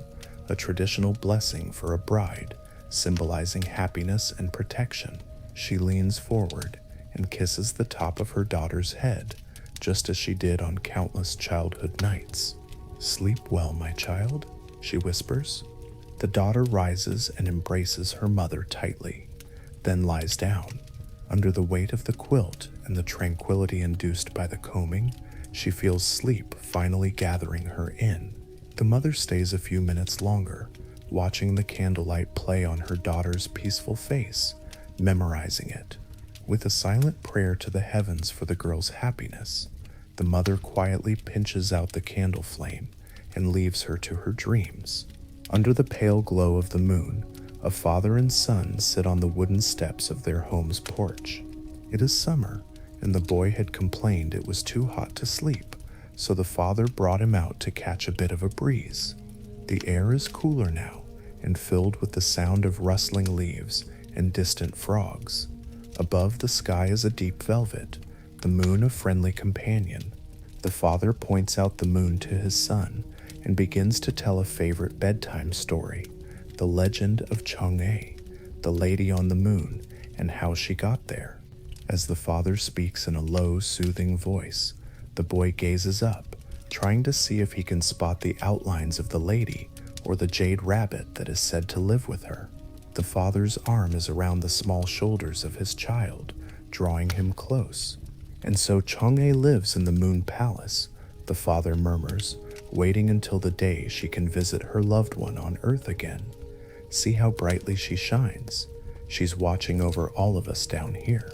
a traditional blessing for a bride, symbolizing happiness and protection. She leans forward and kisses the top of her daughter's head, just as she did on countless childhood nights. "Sleep well, my child," she whispers. The daughter rises and embraces her mother tightly, then lies down. Under the weight of the quilt and the tranquility induced by the combing, she feels sleep finally gathering her in. The mother stays a few minutes longer, watching the candlelight play on her daughter's peaceful face, memorizing it. With a silent prayer to the heavens for the girl's happiness, the mother quietly pinches out the candle flame and leaves her to her dreams. Under the pale glow of the moon, a father and son sit on the wooden steps of their home's porch. It is summer, and the boy had complained it was too hot to sleep, so the father brought him out to catch a bit of a breeze. The air is cooler now, and filled with the sound of rustling leaves and distant frogs. Above, the sky is a deep velvet, the moon a friendly companion. The father points out the moon to his son and begins to tell a favorite bedtime story, the legend of Chang'e, the lady on the moon, and how she got there. As the father speaks in a low, soothing voice, the boy gazes up, trying to see if he can spot the outlines of the lady or the jade rabbit that is said to live with her. The father's arm is around the small shoulders of his child, drawing him close. "And so Chang'e lives in the Moon Palace," the father murmurs, waiting until the day she can visit her loved one on Earth again. "See how brightly she shines. She's watching over all of us down here."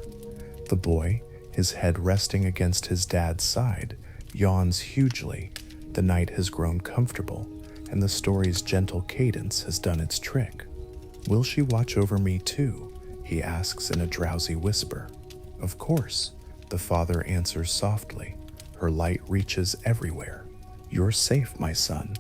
The boy, his head resting against his dad's side, yawns hugely. The night has grown comfortable, and the story's gentle cadence has done its trick. "Will she watch over me too?" he asks in a drowsy whisper. "Of course," the father answers softly. Her light reaches everywhere. "You're safe, my son."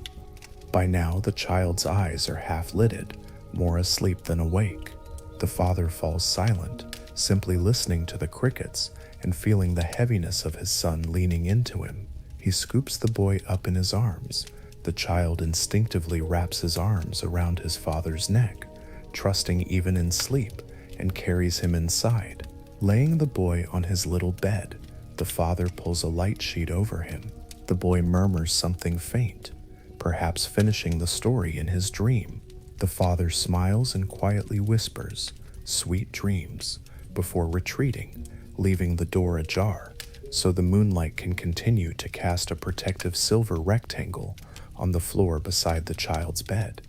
By now, the child's eyes are half-lidded, more asleep than awake. The father falls silent, simply listening to the crickets and feeling the heaviness of his son leaning into him. He scoops the boy up in his arms. The child instinctively wraps his arms around his father's neck, trusting even in sleep, and carries him inside. Laying the boy on his little bed, the father pulls a light sheet over him. The boy murmurs something faint, perhaps finishing the story in his dream. The father smiles and quietly whispers, "Sweet dreams," before retreating, leaving the door ajar so the moonlight can continue to cast a protective silver rectangle on the floor beside the child's bed.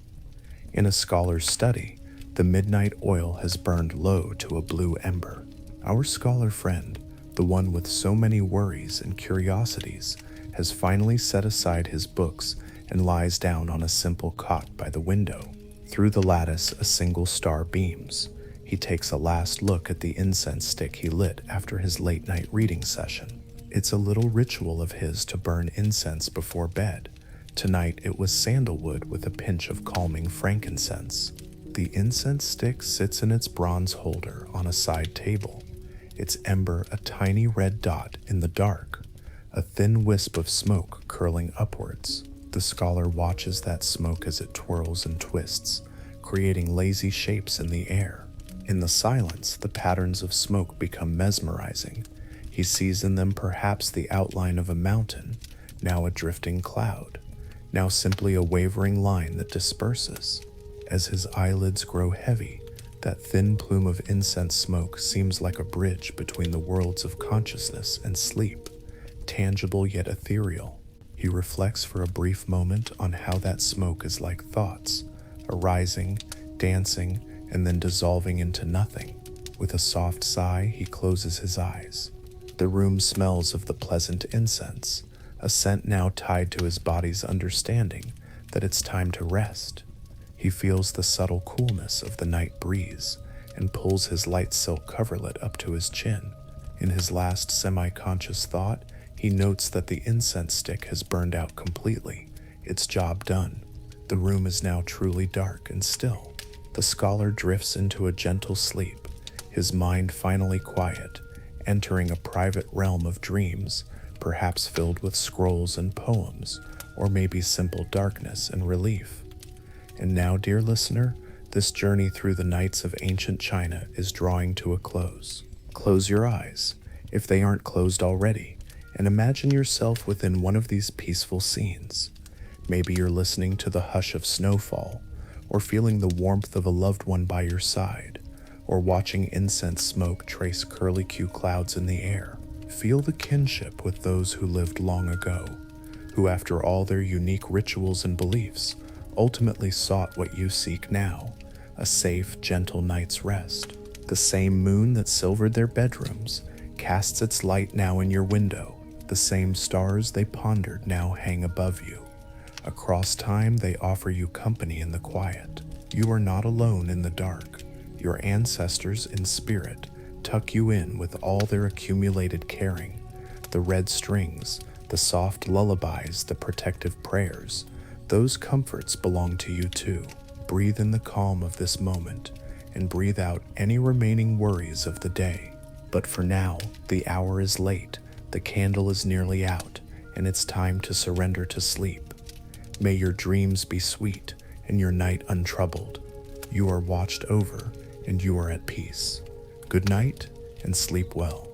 In a scholar's study, the midnight oil has burned low to a blue ember. Our scholar friend, the one with so many worries and curiosities, has finally set aside his books and lies down on a simple cot by the window. Through the lattice, a single star beams. He takes a last look at the incense stick he lit after his late-night reading session. It's a little ritual of his to burn incense before bed. Tonight it was sandalwood with a pinch of calming frankincense. The incense stick sits in its bronze holder on a side table, its ember a tiny red dot in the dark, a thin wisp of smoke curling upwards. The scholar watches that smoke as it twirls and twists, creating lazy shapes in the air. In the silence, the patterns of smoke become mesmerizing. He sees in them perhaps the outline of a mountain, now a drifting cloud, now simply a wavering line that disperses. As his eyelids grow heavy, that thin plume of incense smoke seems like a bridge between the worlds of consciousness and sleep, tangible yet ethereal. He reflects for a brief moment on how that smoke is like thoughts, arising, dancing, and then dissolving into nothing. With a soft sigh, he closes his eyes. The room smells of the pleasant incense, a scent now tied to his body's understanding that it's time to rest. He feels the subtle coolness of the night breeze and pulls his light silk coverlet up to his chin. In his last semi-conscious thought, he notes that the incense stick has burned out completely, its job done. The room is now truly dark and still. The scholar drifts into a gentle sleep, his mind finally quiet, entering a private realm of dreams, perhaps filled with scrolls and poems, or maybe simple darkness and relief. And now, dear listener, this journey through the nights of ancient China is drawing to a close. Close your eyes, if they aren't closed already, and imagine yourself within one of these peaceful scenes. Maybe you're listening to the hush of snowfall, or feeling the warmth of a loved one by your side, or watching incense smoke trace curlicue clouds in the air. Feel the kinship with those who lived long ago, who after all their unique rituals and beliefs, ultimately sought what you seek now, a safe, gentle night's rest. The same moon that silvered their bedrooms casts its light now in your window. The same stars they pondered now hang above you. Across time, they offer you company in the quiet. You are not alone in the dark. Your ancestors in spirit tuck you in with all their accumulated caring. The red strings, the soft lullabies, the protective prayers, those comforts belong to you too. Breathe in the calm of this moment and breathe out any remaining worries of the day. But for now, the hour is late, the candle is nearly out, and it's time to surrender to sleep. May your dreams be sweet and your night untroubled. You are watched over and you are at peace. Good night and sleep well.